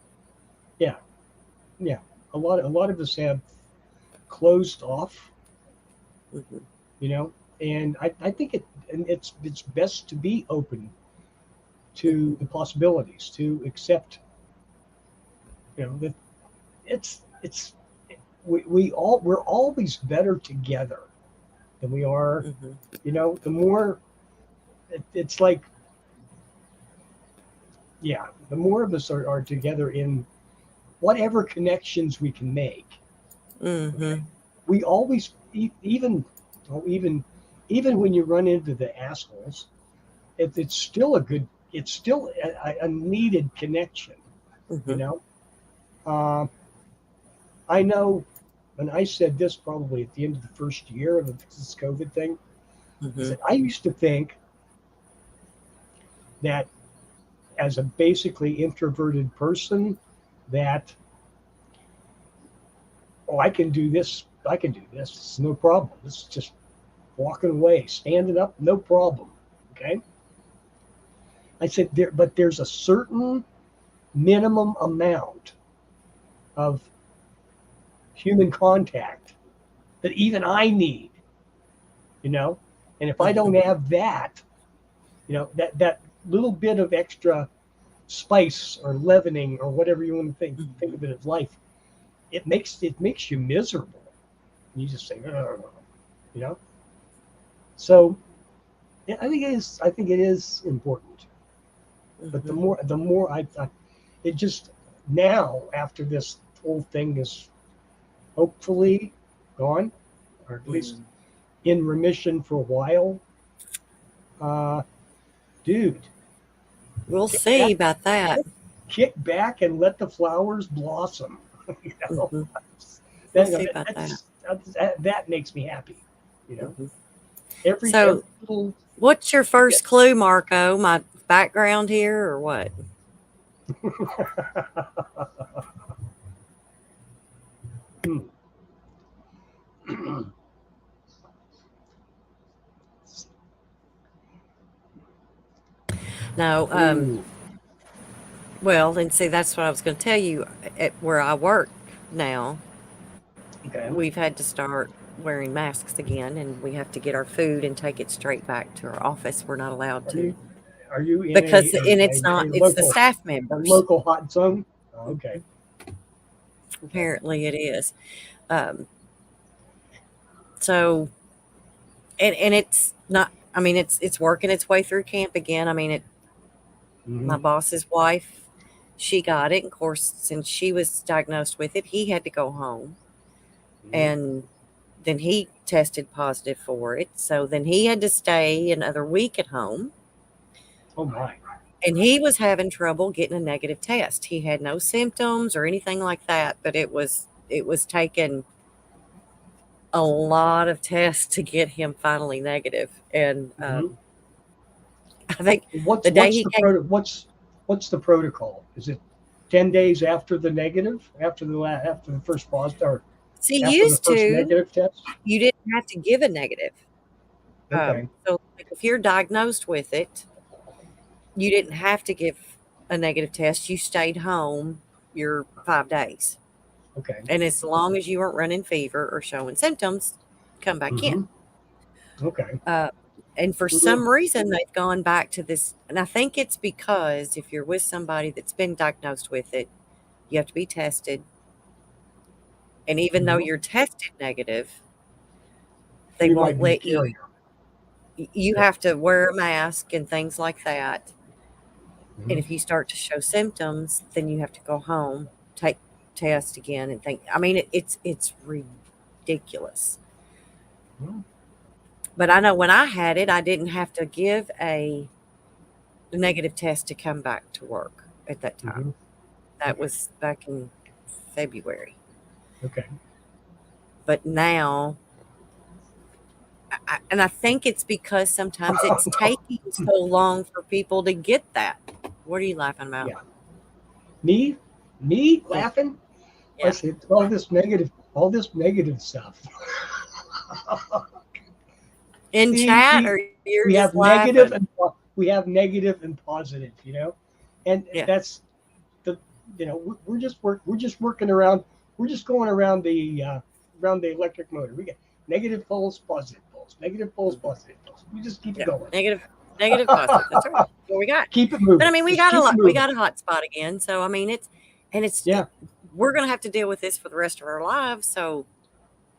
yeah, yeah. A lot of us have closed off, Hmm. you know, and I think it's best to be open Hmm. to the possibilities, to accept, that it's we're always better together than we are, Hmm. the more it's like, yeah, the more of us are together in whatever connections we can make. Okay, Hmm. we always even, oh, even when you run into the assholes, it's still a good, it's still a needed connection, you Hmm. know. uh, I know, and I said this probably at the end of the first year of this COVID thing. I Hmm. said I used to think that as a basically introverted person, that, oh, I can do this, it's no problem, this is just walking away, standing up, no problem. Okay, I said there's a certain minimum amount of human contact that even I need, you know, and if I don't Hmm. have that, that little bit of extra spice or leavening or whatever you want to think Hmm. of it as life, it makes you miserable. You just say, "Ugh," you know. So yeah, I think it is important. But the Hmm. more the more it just, now after this whole thing is hopefully gone, or at least Hmm. in remission for a while, uh, dude, We'll kick see back, about that. kick back, and let the flowers blossom. you know, Hmm. We'll that, see about that. that makes me happy. You know, Hmm. every So, little, what's your yeah. first clue, Marco? My background here, or what? No. Ooh, Well, and see, that's what I was going to tell you. At where I work now, okay. we've had to start wearing masks again, and we have to get our food and take it straight back to our office. We're not allowed Are to you are you in because, and it's a not. It's the local staff members. local hot zone? Oh, okay. Mhm. Okay. Apparently, it is. Um, so, and it's not. I mean, it's working its way through camp again. I mean, Hmm. my boss's wife, she got it. Of course, since she was diagnosed with it, he had to go home, Hmm. and then he tested positive for it. So then he had to stay another week at home, Oh my. and he was having trouble getting a negative test. He had no symptoms or anything like that, but it was taking a lot of tests to get him finally negative. And Hmm. I think What's the day what's he the came, proto what's the protocol? Is it 10 days after the negative, after the first positive, or see, after the used first to, negative test? you didn't have to give a negative. Okay. So like if you're diagnosed with it, you didn't have to give a negative test. You stayed home your 5 days. Okay. And as long as you weren't running fever or showing symptoms, come back in. Hmm. Okay. Uh, and for Mhm. some reason, they've gone back to this. And I think it's because if you're with somebody that's been diagnosed with it, you have to be tested. And even though Mhm. you're tested negative, They You might won't be a let you. carrier. You Yeah. have to wear a mask and things like that. And Mhm. if you start to show symptoms, then you have to go home, take test again, and think. I mean, it's ridiculous. Well, But I know when I had it, I didn't have to give a negative test to come back to work at that time. mhm. That Okay. was back in February. Okay. But now, and I think it's because sometimes it's taking so long for people to get that. What are you laughing about? Yeah. Me, me Mm, laughing. I yeah. said all this negative stuff. In See, chat, we or you're we just have laughing? we have negative and positive, you know, and Yeah. that's the we're just working around we're just going around the electric motor. We get negative poles, positive poles, negative poles, Mhm. positive poles. We just keep it Yeah. going. Negative, positive. That's right. That's what we got. Keep it But I moving. mean, Just keep it we moving. got a hot spot again. So I mean, Yeah, we're gonna have to deal with this for the rest of our lives. So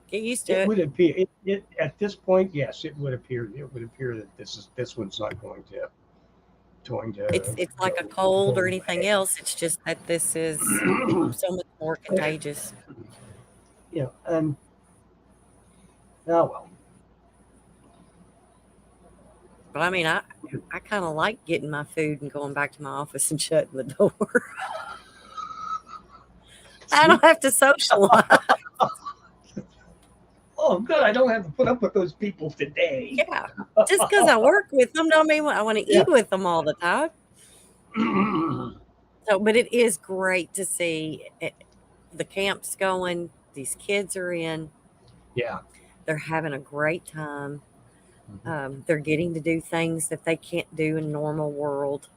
get used to it it. would appear it at this point. Yes, it would appear that this one's not going to It's like a go cold or anything away. else. It's just that this is so much more contagious. And oh well. But I mean, I kind of like getting my food and going back to my office and shutting the door. I See, don't have to socialize. oh good, I don't have to put up with those people today. Yeah, just because I work with them don't mean I want to Yeah. eat with them all the time. So, but it is great to see the camps going. These kids are in. Yeah. They're having a great time. Mhm. They're getting to do things that they can't do in normal world.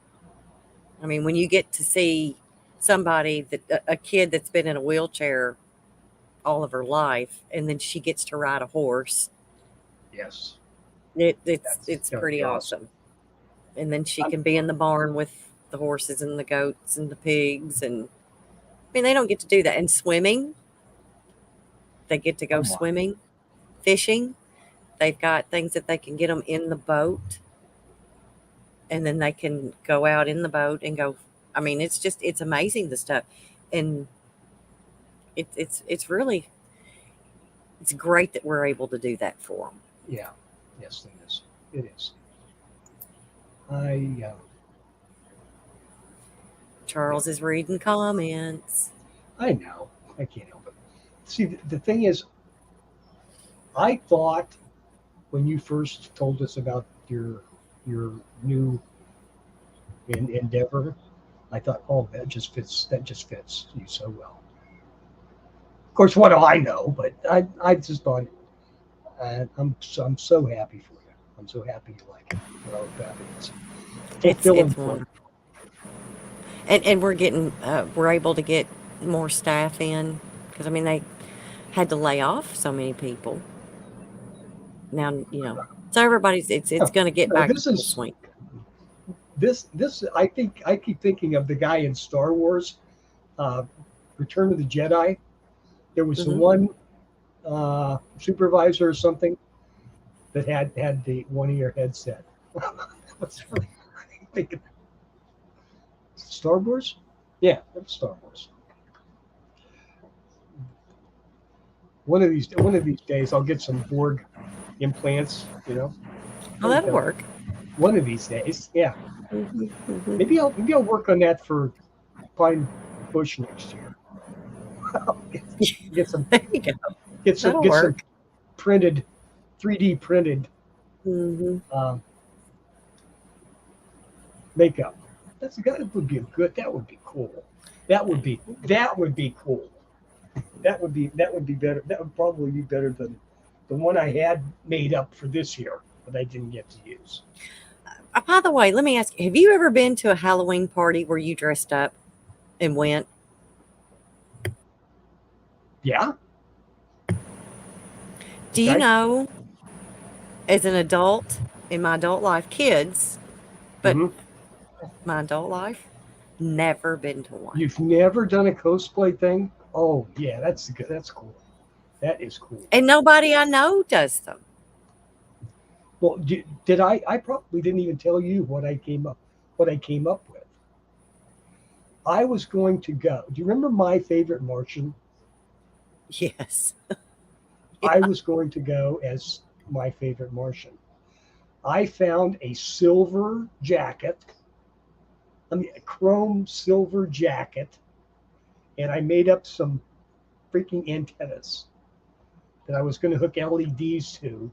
I mean, when you get to see somebody that a kid that's been in a wheelchair all of her life, and then she gets to ride a horse, Yes. it's That's gonna pretty be awesome. awesome. And then she I'm, can be in the barn with the horses and the goats and the pigs, and I mean, they don't get to do that. And swimming, they get to go I'm wild. swimming, fishing. They've got things that they can get them in the boat, and then they can go out in the boat and go. I mean, it's amazing the stuff, and it's really it's great that we're able to do that for them. Yeah. Yes, it is. It is. I yeah. Charles is reading comments. I know. I can't help it. See, the thing is, I thought when you first told us about your new endeavor, I thought, oh, that just fits you so well. Of course, what do I know? But I just thought, I'm so happy for you. I'm so happy you like it. Well, happy it's fulfilling It's for you. wonderful, and we're able to get more staff in because I mean they had to lay off so many people. Now so everybody's it's No, going to get no, back this to full is swing. this. I think I keep thinking of the guy in Star Wars, uh, Return of the Jedi. There was the Hmm. one supervisor or something that had the one ear headset. What's really thinking Star Wars? Yeah, it was Star Wars. One of these days, I'll get some Borg implants. You know, Oh, there you that'll go. work. One of these days, yeah. Hmm. Hmm. Maybe I'll work on that for Pine Bush next year. get, get some There you go. That'll get some work. printed 3D printed Hmm. um, makeup. That would be a good. That would be cool. That would be cool. That would be better. That would probably be better than the one I had made up for this year, but I didn't get to use. By the way, let me ask you: have you ever been to a Halloween party where you dressed up and went? Yeah, Do you I. know, as an adult in my adult life, kids, but Mhm. my adult life, never been to one. You've never done a cosplay thing? Oh yeah, that's good. That's cool. That is cool. And nobody I know does them. Well, did I? I probably didn't even tell you what I came up with. I was going to go. Do you remember My Favorite Martian? Yes. I was going to go as My Favorite Martian. I found a silver jacket, I mean, a chrome silver jacket, and I made up some freaking antennas that I was going to hook LEDs to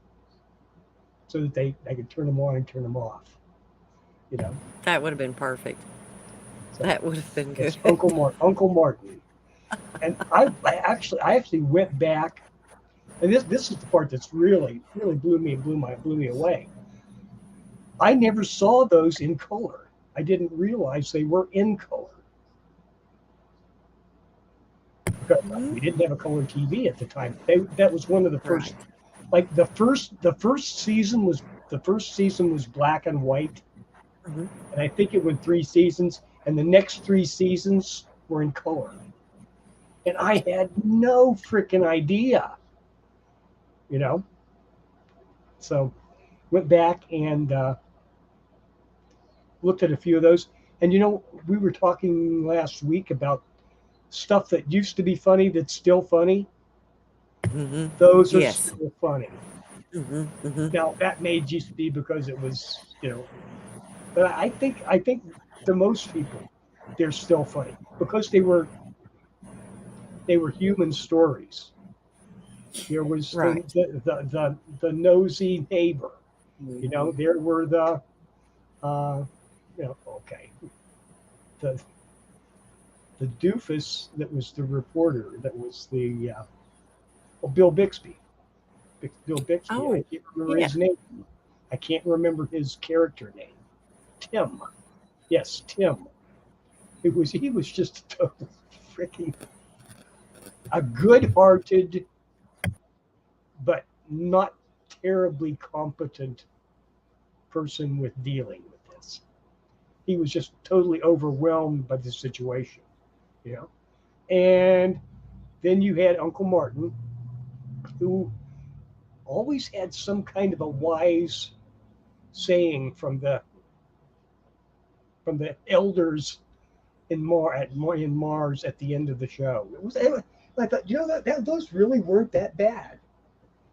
so that I could turn them on and turn them off, you know. That would have been perfect. So That would have been good. it's Uncle Martin. And I actually went back, and this is the part that's really blew me away. I never saw those in color. I didn't realize they were in color because Mhm. we didn't have a color TV at the time. That was one of the Right. first, like the first season was black and white, Hmm. and I think it went 3 seasons, and the next 3 seasons were in color, and I had no freaking idea, you know. So went back and looked at a few of those, and we were talking last week about stuff that used to be funny that's still funny. Hmm. Those are Yes. still funny. Hmm. Hmm. Now that may just be because it was, but I think to most people they're still funny because they were human stories. There was Right. the nosy neighbor. Hmm. There were uh, okay, the the doofus that was the reporter that was the Bill Bixby. Bill Bixby. I Oh, can't remember yeah. his name. I can't remember his character name. Tim. Yes, Tim. He was just a total freaking a good-hearted but not terribly competent person with dealing with this. He was just totally overwhelmed by the situation, you know. And then you had Uncle Martin, who always had some kind of a wise saying from the elders in Mars at the end of the show. I thought, those really weren't that bad.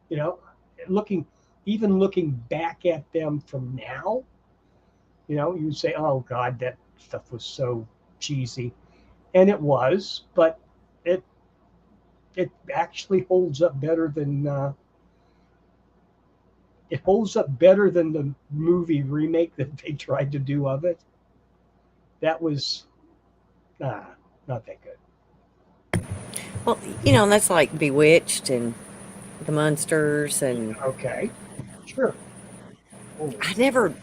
You know, looking even looking back at them from now, you would say, "Oh God, that stuff was so cheesy," and it was, but it it actually holds up better than it holds up better than the movie remake that they tried to do of it. That was not that good. Well, and that's like Bewitched and the Munsters, and Okay, sure. Oh, I never,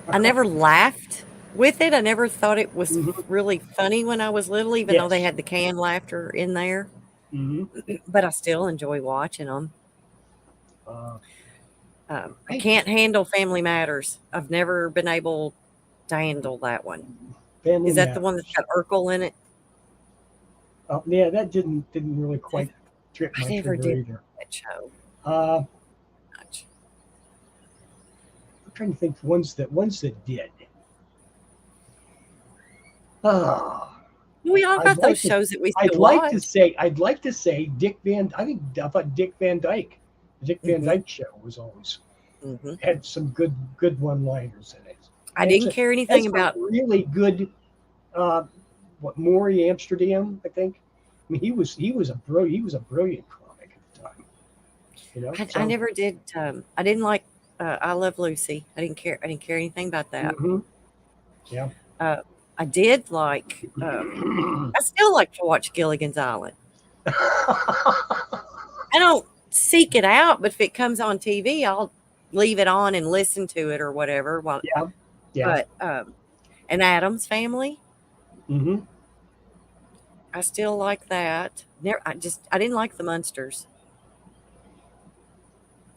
I never laughed with it. I never thought it was hmm really funny when I was little, even though they yes. had the canned laughter in there. hmm But I still enjoy watching them. Uh, I I can't handle Family Matters. I've never been able to handle that one. Family Is that the one that's Matters. got Urkel in it? Yeah, that didn't really I quite trip my never trigger did either. that show Uh, much. I'm trying to think ones that did. Oh, We all I'd got those like to shows that we I'd still like to watch. say I'd like to say Dick Van I thought Dick Van Dyke. The Dick Van Hmm. Dyke show was always Hmm. had some good one-liners in it. I And didn't care has anything some about. really good uh, Maury Amsterdam, I think. I mean, he was a brilliant comic at the time. I So never did. I didn't like. I Love Lucy. I didn't care. I didn't care anything about that. hmm yeah. Uh, I did like. I still like to watch Gilligan's Island. I don't seek it out, but if it comes on TV, I'll leave it on and listen to it or whatever. Well, yeah, yeah. but an Adams Family, hmm I still like that. Never, I didn't like the Munsters.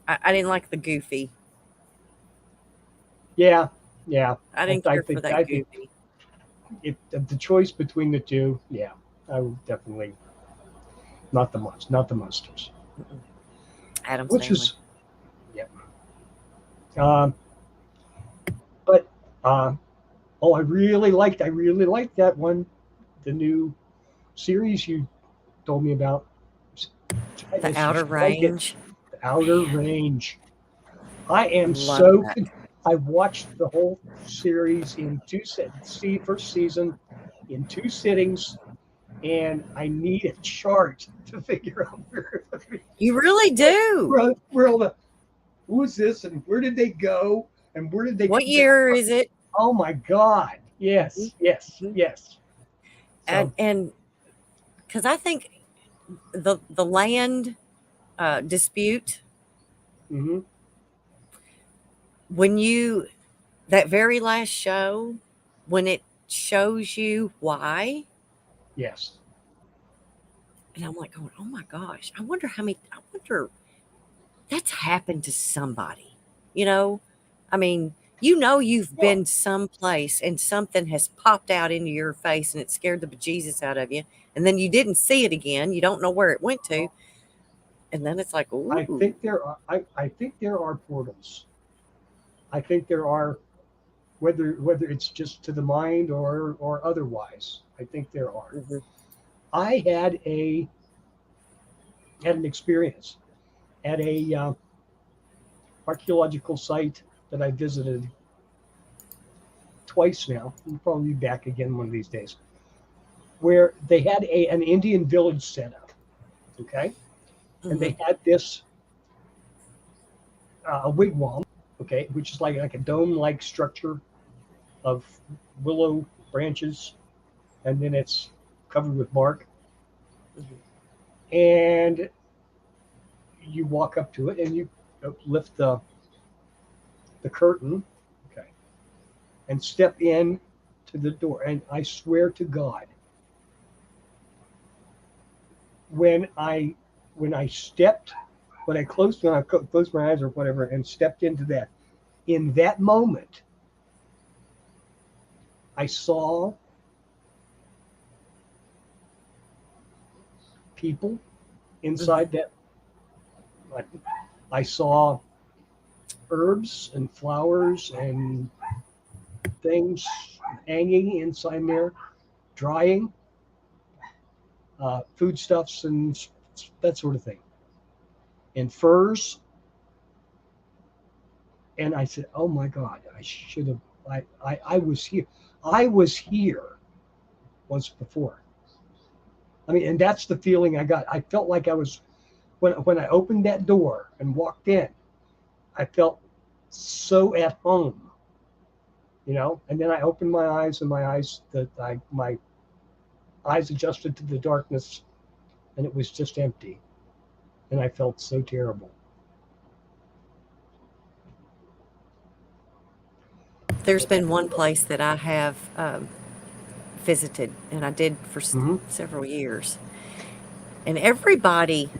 I didn't like the Goofy. Yeah, yeah. I I, didn't I care for think that I think Goofy. the choice between the two, yeah, I would definitely not the monsters, Mm-mm. Adams which Family. is yeah. Um, but oh, I really liked that one, the new series you told me about. The You Outer should like it. Range. The Outer Range. I am Love so. that. I watched the whole series in first season in two sittings, and I need a chart to figure out You really do. where all the who is this and where did they go and where did they What come back year from? is it? Oh my God! Yes, yes, Mhm. yes. So, And because I think the land dispute, hmm when you, that very last show, when it shows you why, yes, and I'm like going, oh my gosh, I wonder how many, I wonder, that's happened to somebody, you know? I mean, you've well, been someplace and something has popped out into your face and it scared the bejesus out of you, and then you didn't see it again. You don't know where it went to, and then it's like, I ooh. think there are. I think there are portals. I think there are whether it's just to the mind or otherwise. I think there are. Mhm, I had an experience at a archaeological site that I visited twice now. We'll probably be back again one of these days, where they had an Indian village set up. Okay, and mhm, they had this a wigwam. Okay, which is like a dome-like structure of willow branches, and then it's covered with bark. mhm. And you walk up to it and you lift the curtain, okay, and step in to the door. And I swear to God, when I when I stepped, when I closed my eyes or whatever, and stepped into that, in that moment, I saw people Mhm. inside that. Like, I saw herbs and flowers and things hanging inside there, drying, foodstuffs and that sort of thing, and furs. And I said, "Oh my God, I should have. I was here. I was here once before." I mean, and that's the feeling I got. I felt like I was when I opened that door and walked in. I felt so at home, you know. And then I opened my eyes, and my eyes adjusted to the darkness, and it was just empty, and I felt so terrible. There's been one place that I have visited, and I did for Mm-hmm. several years. And everybody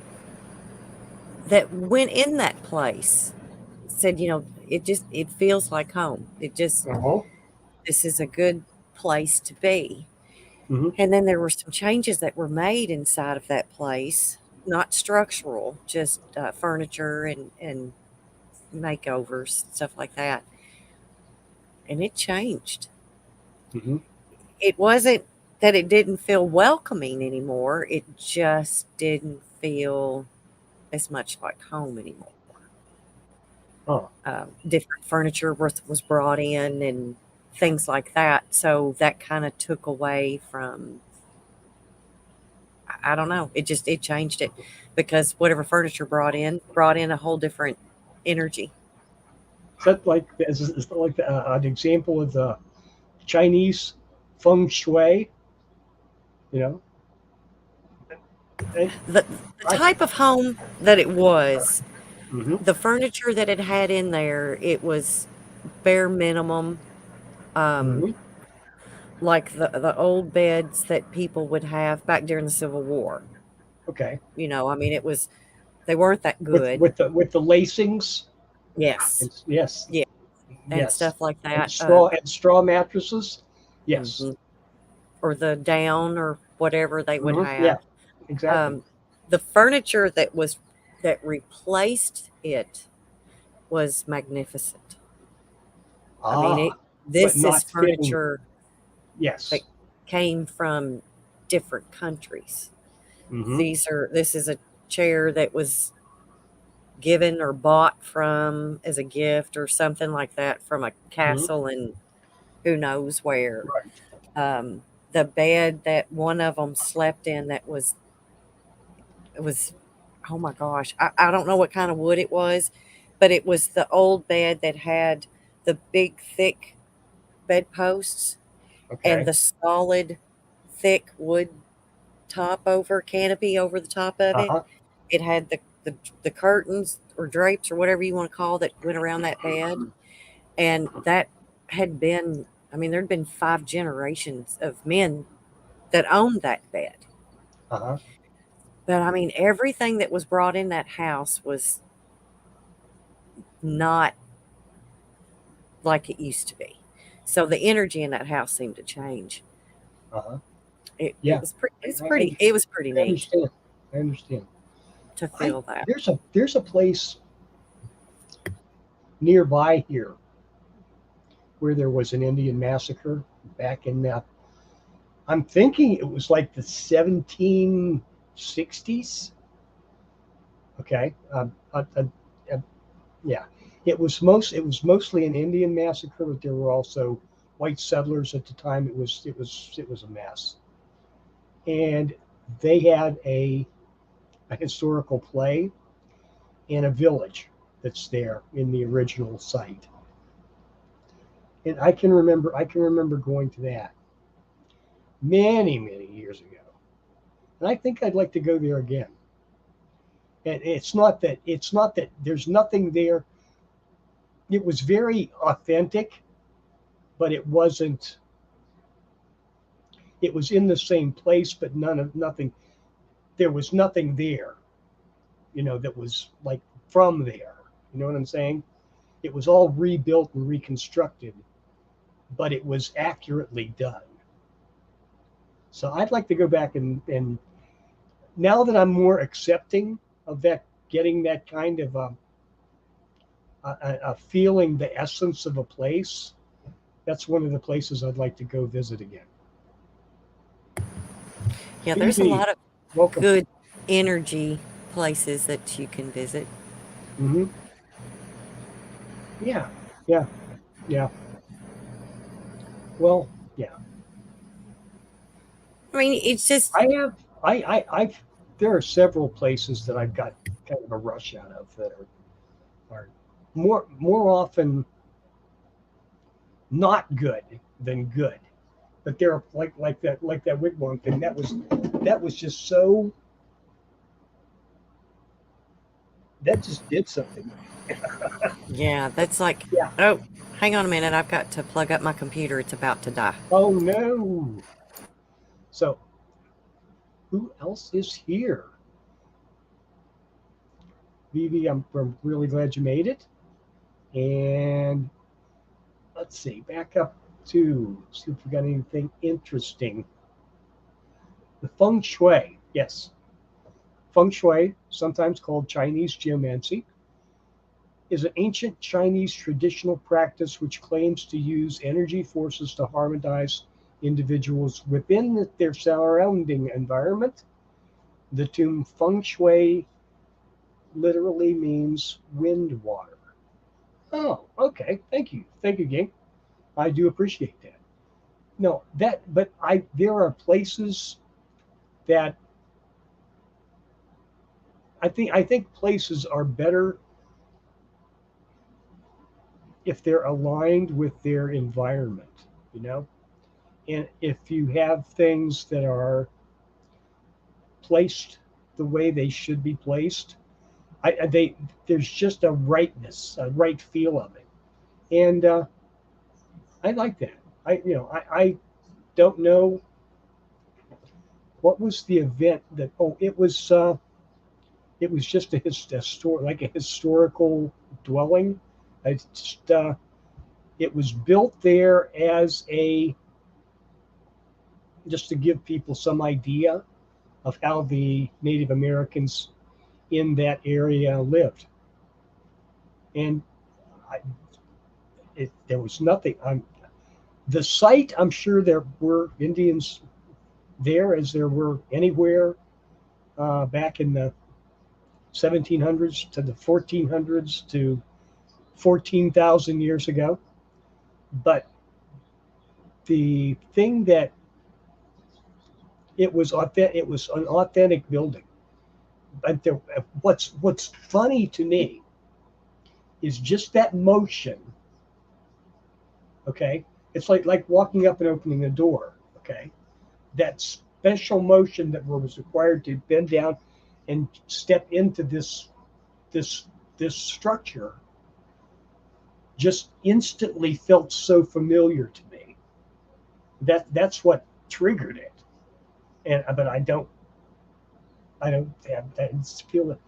that went in that place said, it feels like home. Uh-huh. This is a good place to be. Mm-hmm. And then there were some changes that were made inside of that place, not structural, just furniture and makeovers, stuff like that. And it changed. Mm-hmm. It wasn't that it didn't feel welcoming anymore, it just didn't feel as much like home anymore. Oh. Different furniture was brought in and things like that. So that kind of took away from, I don't know, it changed it because whatever furniture brought in a whole different energy. Is that like an example of the Chinese feng shui? You know, and The I. type of home that it was, Mm-hmm. the furniture that it had in there, it was bare minimum. Um, Mm-hmm. like the old beds that people would have back during the Civil War. Okay. I mean, they weren't that good. With the lacings. Yes, And yes, yeah, and yes, stuff like and that. straw mattresses. Yes. Mhm. Or the down or whatever they would Mm-hmm. Yeah. have. Exactly. Um, the furniture that replaced it was magnificent. I mean, Ah, but this is not fitting. furniture that Yes. came from different countries. Mm-hmm. This is a chair that was given or bought from as a gift or something like that from a Mm-hmm. castle in who knows where. Right. Um, the bed that one of them slept in that was oh my gosh, I don't know what kind of wood it was, but it was the old bed that had the big thick bedposts and Okay. the solid thick wood top over canopy over the top of it. Uh-huh. It had the curtains or drapes or whatever you want to call that went around that bed. And that had been, I mean, there'd been 5 generations of men that owned that bed. Uh-huh. But I mean, everything that was brought in that house was not like it used to be. So the energy in that house seemed to change. Uh-huh. It Yeah. was it was pretty I neat understand. I understand. to I feel that. there's a place nearby here where there was an Indian massacre back in I'm thinking it was like the 1760s. Okay. Yeah. It was mostly an Indian massacre, but there were also white settlers at the time. It was a mess. And they had a historical play in a village that's there in the original site. And I can remember going to that many years ago. And I think I'd like to go there again. And it's not that there's nothing there. It was very authentic, but it was in the same place, but nothing there was nothing there, that was like from there. You know what I'm saying? It was all rebuilt and reconstructed, but it was accurately done. So I'd like to go back and now that I'm more accepting of that, getting that kind of a feeling the essence of a place, that's one of the places I'd like to go visit again. Yeah, there's a BB, lot of welcome. good energy places that you can visit. Hmm. Yeah, yeah, yeah. Well, yeah. I mean, it's just, I have, I've, there are several places that I've got kind of a rush out of that are more often not good than good. But they're like that wigwam thing. That was just so that just did something. yeah, that's like, Yeah. oh, hang on a minute. I've got to plug up my computer. It's about to die. Oh no. So who else is here? Vivi, I'm really glad you made it. And let's see, back up to see if we got anything interesting. The feng shui, yes. Feng shui, sometimes called Chinese geomancy, is an ancient Chinese traditional practice which claims to use energy forces to harmonize individuals within their surrounding environment. The term feng shui literally means wind water. Oh, okay. Thank you. Thank you, Ging. I do appreciate that. No, but there are places that I think places are better if they're aligned with their environment, you know? And if you have things that are placed the way they should be placed, they there's just a rightness, a right feel of it, and I like that. I don't know what was the event that. Oh, it was just like a historical dwelling. It's just, it was built there as a just to give people some idea of how the Native Americans in that area lived. And I, there was nothing. The site, I'm sure there were Indians there as there were anywhere back in the 1700s to the 1400s to 14,000 years ago. But the thing that it was an authentic building. But what's funny to me is just that motion. Okay, it's like walking up and opening a door. Okay, that special motion that was required to bend down and step into this this structure just instantly felt so familiar to me. That's what triggered it. And but I don't have that feel it.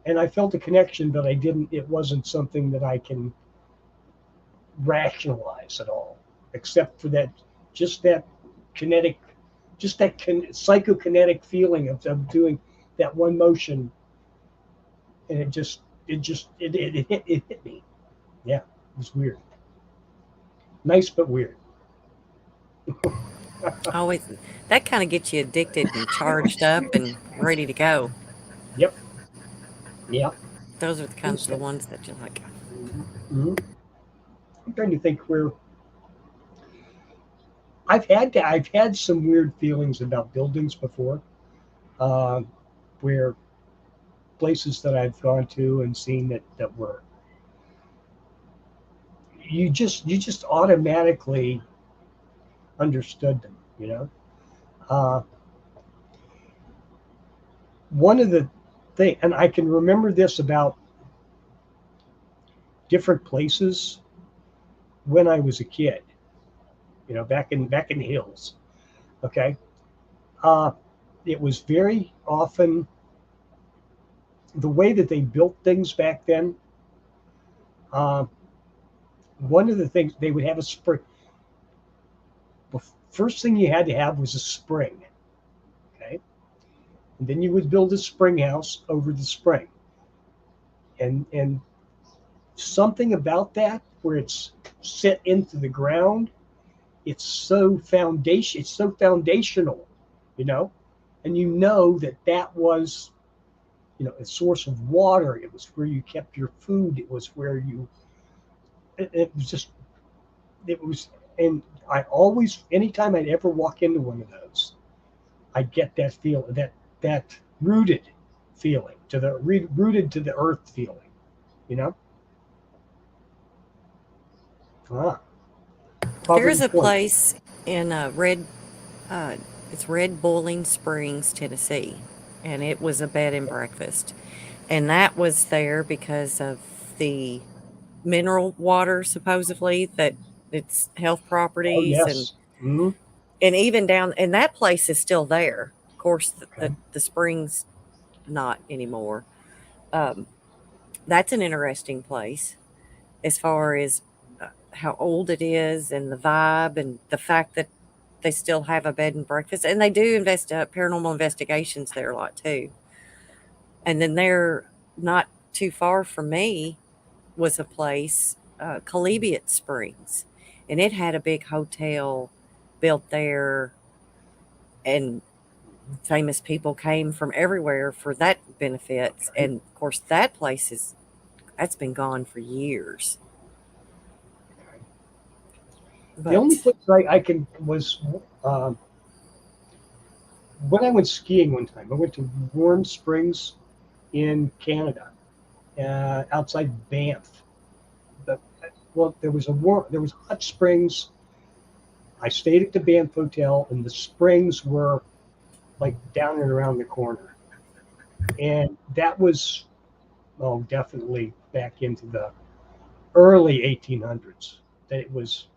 And I felt a connection, but I didn't. It wasn't something that I can rationalize at all, except for that just that kinetic, just that psychokinetic feeling of doing that one motion, and it hit me. Yeah, it was weird, nice but weird. Always that kind of gets you addicted and charged up and ready to go. Yep, yeah. Those are the It kinds was of the ones that you like. mhm. I'm trying to think where I've had some weird feelings about buildings before, uh, where places that I've gone to and seen that were you just automatically understood them. Uh, one of the thing, and I can remember this about different places when I was a kid. Back in the hills. Okay, uh, it was very often the way that they built things back then. Uh, One of the things they would have a spring. The first thing you had to have was a spring. Okay, and then you would build a spring house over the spring, and something about that where it's set into the ground, it's so foundational, you know, and that that was a source of water. It was where you kept your food. It was where it was just it was and I always anytime I'd ever walk into one of those, I get that feel that rooted feeling to the rooted to the earth feeling, you know. Ah, There's Providence a Point. place in uh, it's Red Boiling Springs, Tennessee, and it was a bed and breakfast, and that was there because of the mineral water supposedly that it's health Oh properties yes. Mm-hmm. and even down and that place is still there. Of course, Okay. the springs not anymore. Um, that's an interesting place as far as how old it is and the vibe and the fact that they still have a bed and breakfast and they do paranormal investigations there a lot too. And then there, not too far from me, was a place, Calebiot Springs, and it had a big hotel built there, and famous people came from everywhere for that benefits. Okay. And of course, that place that's been gone for years. Okay. The only But place I can was um, when I went skiing one time. I went to Warm Springs in Canada, outside Banff. But, well, there was hot springs. I stayed at the Banff Hotel, and the springs were like down and around the corner. And that was, oh, definitely back into the early 1800s. That it was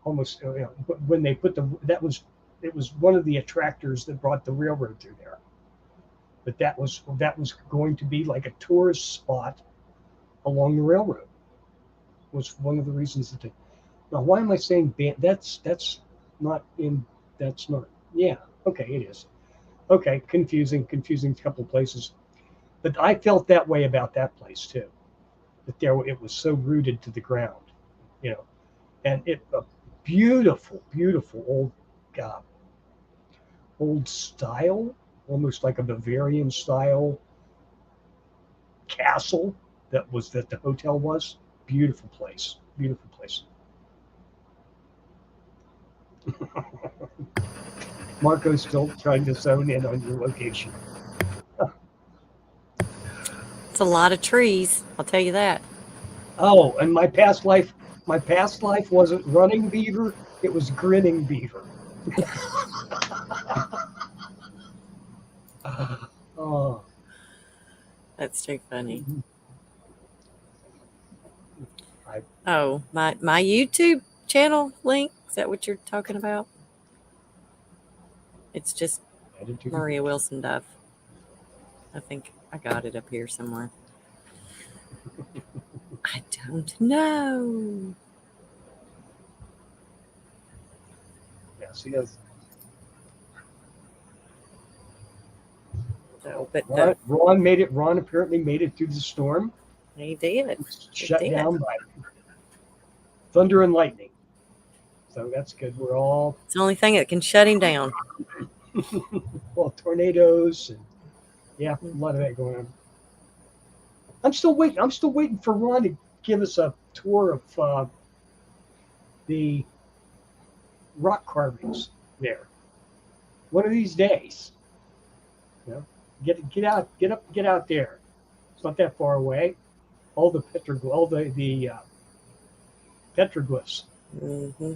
almost, when they put it was one of the attractors that brought the railroad through there. But that was going to be like a tourist spot along the railroad. Was one of the reasons that. Now, why am I saying That's not in. That's not. Yeah. Okay, it is. Okay, confusing. Confusing. A couple of places, but I felt that way about that place too. that there it was so rooted to the ground, you know, and it a beautiful, beautiful uh, old style, almost like a Bavarian style castle that the hotel was. Beautiful place, beautiful place. Marco's still trying to zone in on your location. It's a lot of trees. I'll tell you that. Oh, and my past life wasn't running beaver; it was grinning beaver. Oh, That's too funny. I Oh, my YouTube channel link. Is that what you're talking about? It's just added to the Maria Wilson Duff. I think I got it up here somewhere. I don't know. yes, he has. So, but Ron made it. Ron apparently made it through the storm. he did. It was He shut did. down by thunder and lightning. So that's good. We're all It's the only thing that can shut him down. well tornadoes and yeah, a lot of that going on. I'm still waiting. I'm still waiting for Ron to give us a tour of the rock carvings there. One of these days, you know, get out there. It's not that far away. All the petroglyphs. Mm-hmm.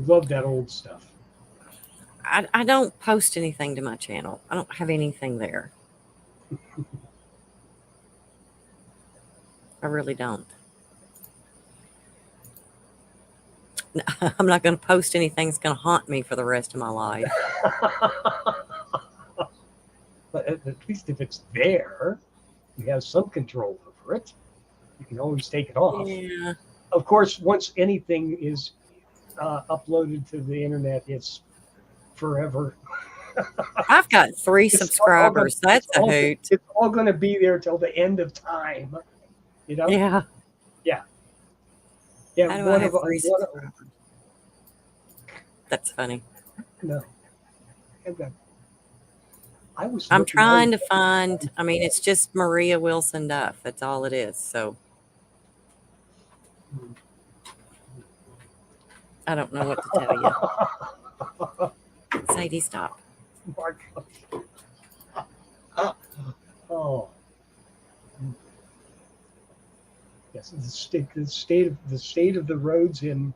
Love that old stuff. I don't post anything to my channel. I don't have anything there. I really don't. I'm not going to post anything that's going to haunt me for the rest of my life. But at least if it's there, you have some control over it. You can always take it off. Yeah. Of course, once anything is uploaded to the internet, it's forever. I've got 3 It's subscribers. That's a hoot. It's all going to be there till the end of time. You know? Yeah. Yeah. How do I have 3 subscribers? That's funny. No. I'm trying to find, I mean, it's just Maria Wilson Duff. That's all it is. So I don't know what to tell you. Sadie, stop. Marco. Oh. Yes, the state of the roads in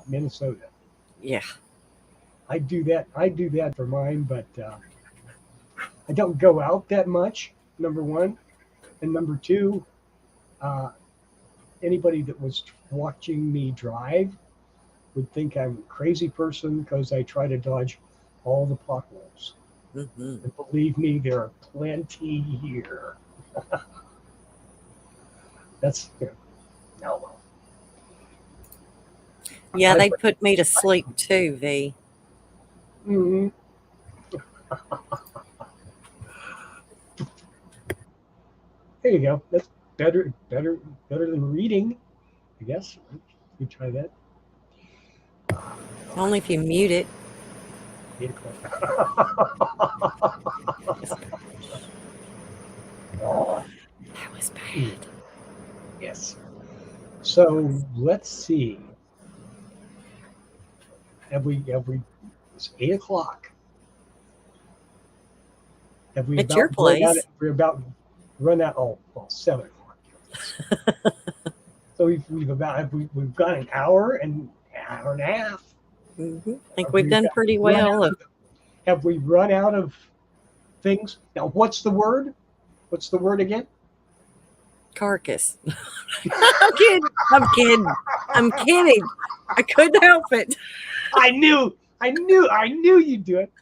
Minnesota. Yeah. I do that for mine, but I don't go out that much. Number one, and number two, anybody that was watching me drive would think I'm a crazy person because I try to dodge all the potholes. Mm-hmm. And believe me, there are plenty here. That's no. Well. Yeah, they put me to sleep too, V. Mm-hmm. There you go. That's better than reading, I guess. You try that. Only if you mute it. 8 o'clock. That was bad. Yes. So let's see. Have we? It's 8 o'clock. Have we? It's your place. We're about run out. Oh, well, 7 o'clock. So we've got an hour and a half. Mm-hmm. I think we've done pretty well. Have we run out of things? Now, what's the word? What's the word again? Carcass. I'm kidding. I couldn't help it. I knew you'd do it.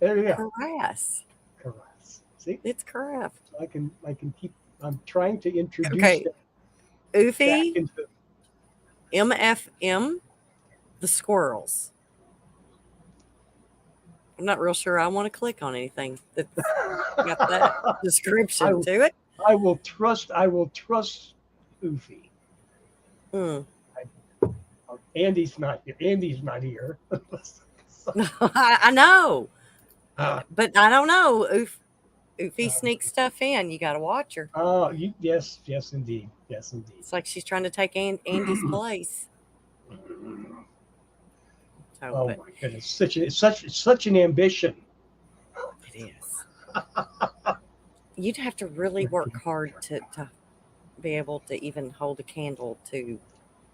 There you go. Karass. Karass. See? It's craft. I can keep. I'm trying to introduce. Okay. Oofy. Into, MFM. The squirrels. I'm not real sure I want to click on anything that's got that I, description to it. I will trust. I will trust Oofy. Hmm. Andy's not here. Andy's not here. So, I know, uh, but I don't know if he uh, sneaks stuff in. You got to watch her. yes, yes, indeed, yes, indeed. It's like she's trying to take Andy's place. So, Oh but my goodness, such an ambition. it is. You'd have to really work hard to be able to even hold a candle to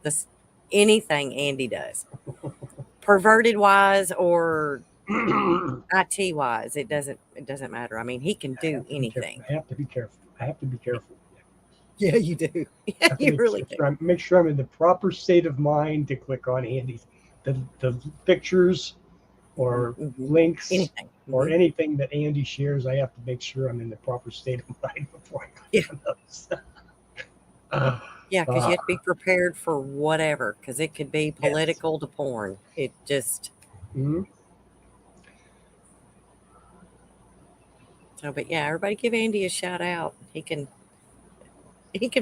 this anything Andy does, perverted wise or I IT wise. It doesn't matter. I mean, he can do have to be careful. anything. I have to be careful. I have to be careful. Yeah, you do. I Yeah, have to you really do. make sure I'm in the proper state of mind to click on Andy's the pictures or Hmm. links Anything. or Hmm. anything that Andy shares. I have to make sure I'm in the proper state of mind before I Yeah, click on those. uh, yeah, because you uh, have to be prepared for whatever. Because it could be yes. political to porn. It just Mhm. so. But yeah, everybody give Andy a shout out. He can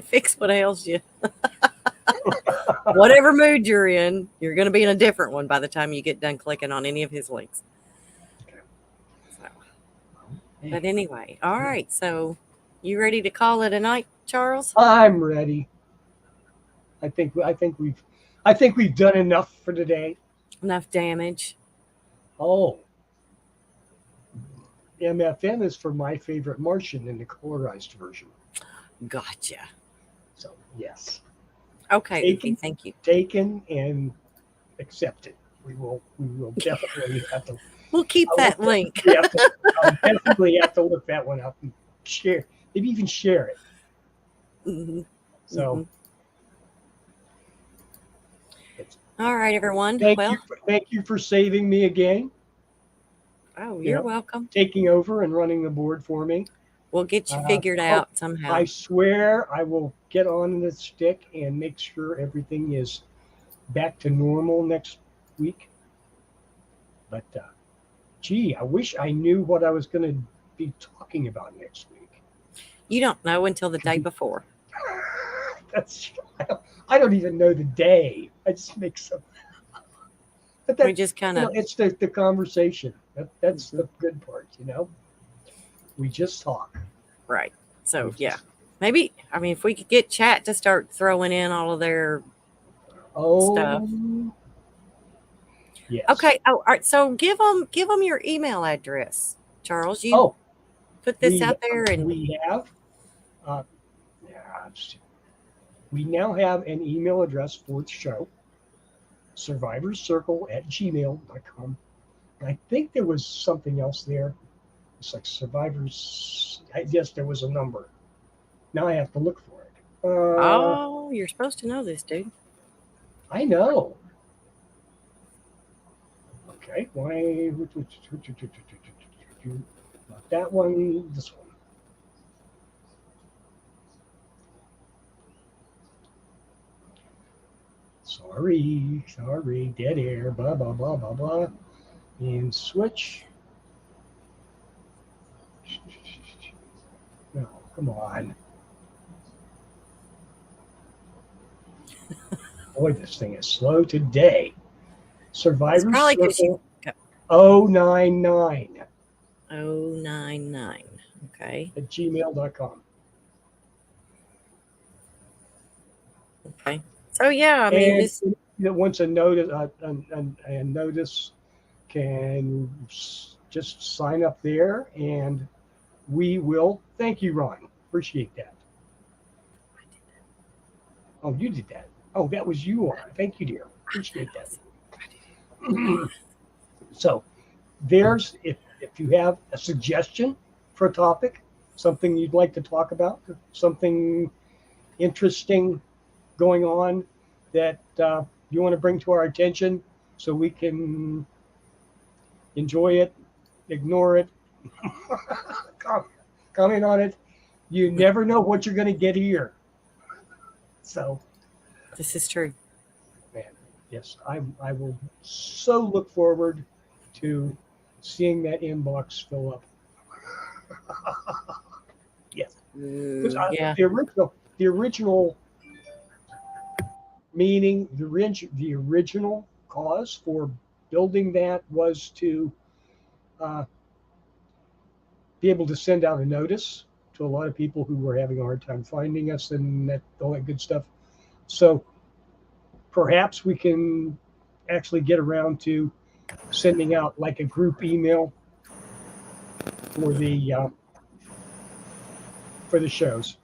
fix what ails you. Whatever mood you're in, you're going to be in a different one by the time you get done clicking on any of his links. So, but anyway, all right. So, you ready to call it a night, Charles? I'm ready. I think we've done enough for today. Enough damage. Oh, MFM is for my favorite Martian in the colorized version. Gotcha. So yes, Okay, Ufi, taken, thank you. taken, and accepted. We will definitely have to. We'll keep I'll look that that, link. we have to. I'll definitely have to look that one up and share. Maybe even share it. Hmm. So Hmm. it's, All right, everyone. Well, thank you for saving me again. oh, You you're know, welcome. taking over and running the board for me. We'll get you Uh, figured oh, out I somehow. swear I will get on the stick and make sure everything is back to normal next week. But gee, I wish I knew what I was going to be talking about next week. You don't know until the day Be, before. that's I don't even know the day. I just make some. But We that just kind of, it's the conversation. That's mhm, the good part. We just talk. right. We So, yeah. just Maybe, I mean, if we could get chat to start throwing in all of their stuff. oh yes. Okay. Oh, all right. So give them your email address, Charles. You Oh, put this we out there, and we have. Uh, yeah, we now have an email address for the show, survivorcircle@gmail.com. And I think there was something else there. It's like survivors. I guess there was a number. Now I have to look for it. oh, you're supposed to know this, dude. I know. Okay, why? Not that one. This one. Sorry. Dead air. Blah blah blah blah blah. And switch. No, come on. Boy, this thing is slow today. It's Survivor probably because you Circle got 099 099. Okay. at gmail.com. Okay. So yeah, I mean, And just once a notice can just sign up there and we will. Thank you, Ron. Appreciate that. Oh, you did that. Oh, that was you, Ron. Thank you, dear. Appreciate that. So there's if you have a suggestion for a topic, something you'd like to talk about, something interesting going on that you want to bring to our attention so we can enjoy it, ignore it, comment on it. You never know what you're going to get here. So, this is true. man, yes, I will so look forward to seeing that inbox fill up. Yes, because Yeah. the original meaning, the original cause for building that was to uh, be able to send out a notice to a lot of people who were having a hard time finding us and all that good stuff. So perhaps we can actually get around to sending out like a group email for the shows,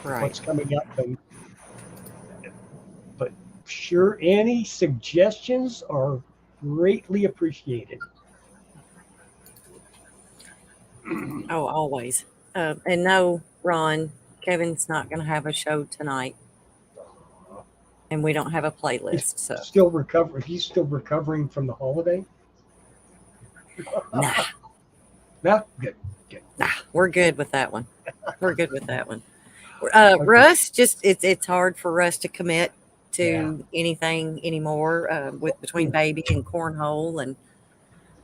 Right. what's coming up, and but sure, any suggestions are greatly appreciated. Oh, always. And no, Ron, Kevin's not going to have a show tonight, and we don't have a He's playlist. So, still recovering. He's still recovering from the holiday. nah, No, good, good. nah, we're good with that one. We're good with that one. Okay, Russ, just it's hard for Russ to commit yeah. to anything anymore with between Hmm. baby and cornhole and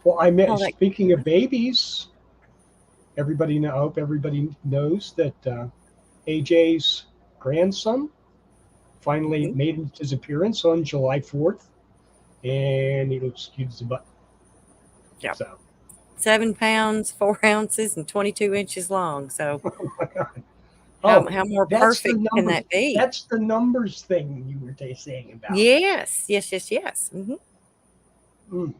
Well, I meant all that. speaking of babies, I hope everybody knows that AJ's grandson finally Mhm. made his appearance on July 4th, and he looks cute as a button. Yeah, So, 7 pounds, 4 ounces, and 22 inches long. So oh my God. how Oh, how more that's the perfect can numbers. that be? That's the numbers thing you were saying about. Yes, yes, yes, yes. Mm.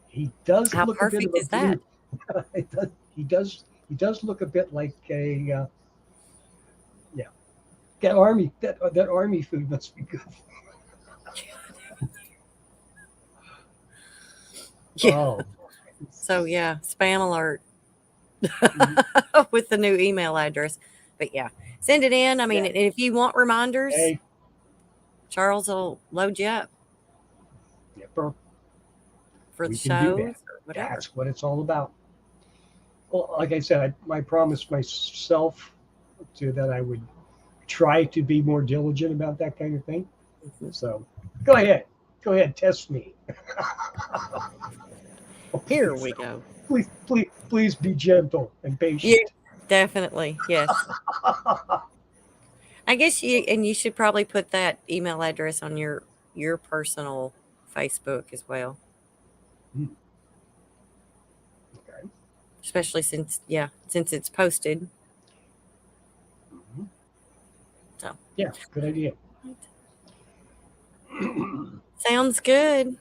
He does How look a bit of perfect a is that? blue. It does, he does. He does look a bit like a yeah. That army food must be good. Yeah. Oh, So yeah, spam alert mm, with the new email address. But yeah, send it in. I mean, yeah. and if you want reminders, Hey, Charles will load you up yep, for the we can do that. shows or whatever. That's what it's all about. Well, like I said, I promised myself to that I would try to be more diligent about that kind of thing. Mhm. So go ahead, test me. Oh, Here please, we go. please be gentle and Yeah, patient. definitely. Yes. I guess you should probably put that email address on your personal Facebook as well, Hmm, okay. especially since it's posted. Mhm. So Yeah, good idea. sounds good.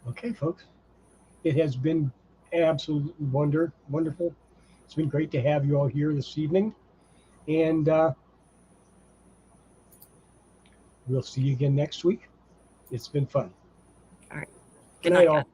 Okay, folks, it has been absolutely wonderful. It's been great to have you all here this evening, and we'll see you again next week. It's been fun. All right. Good Good night, night, guys. all.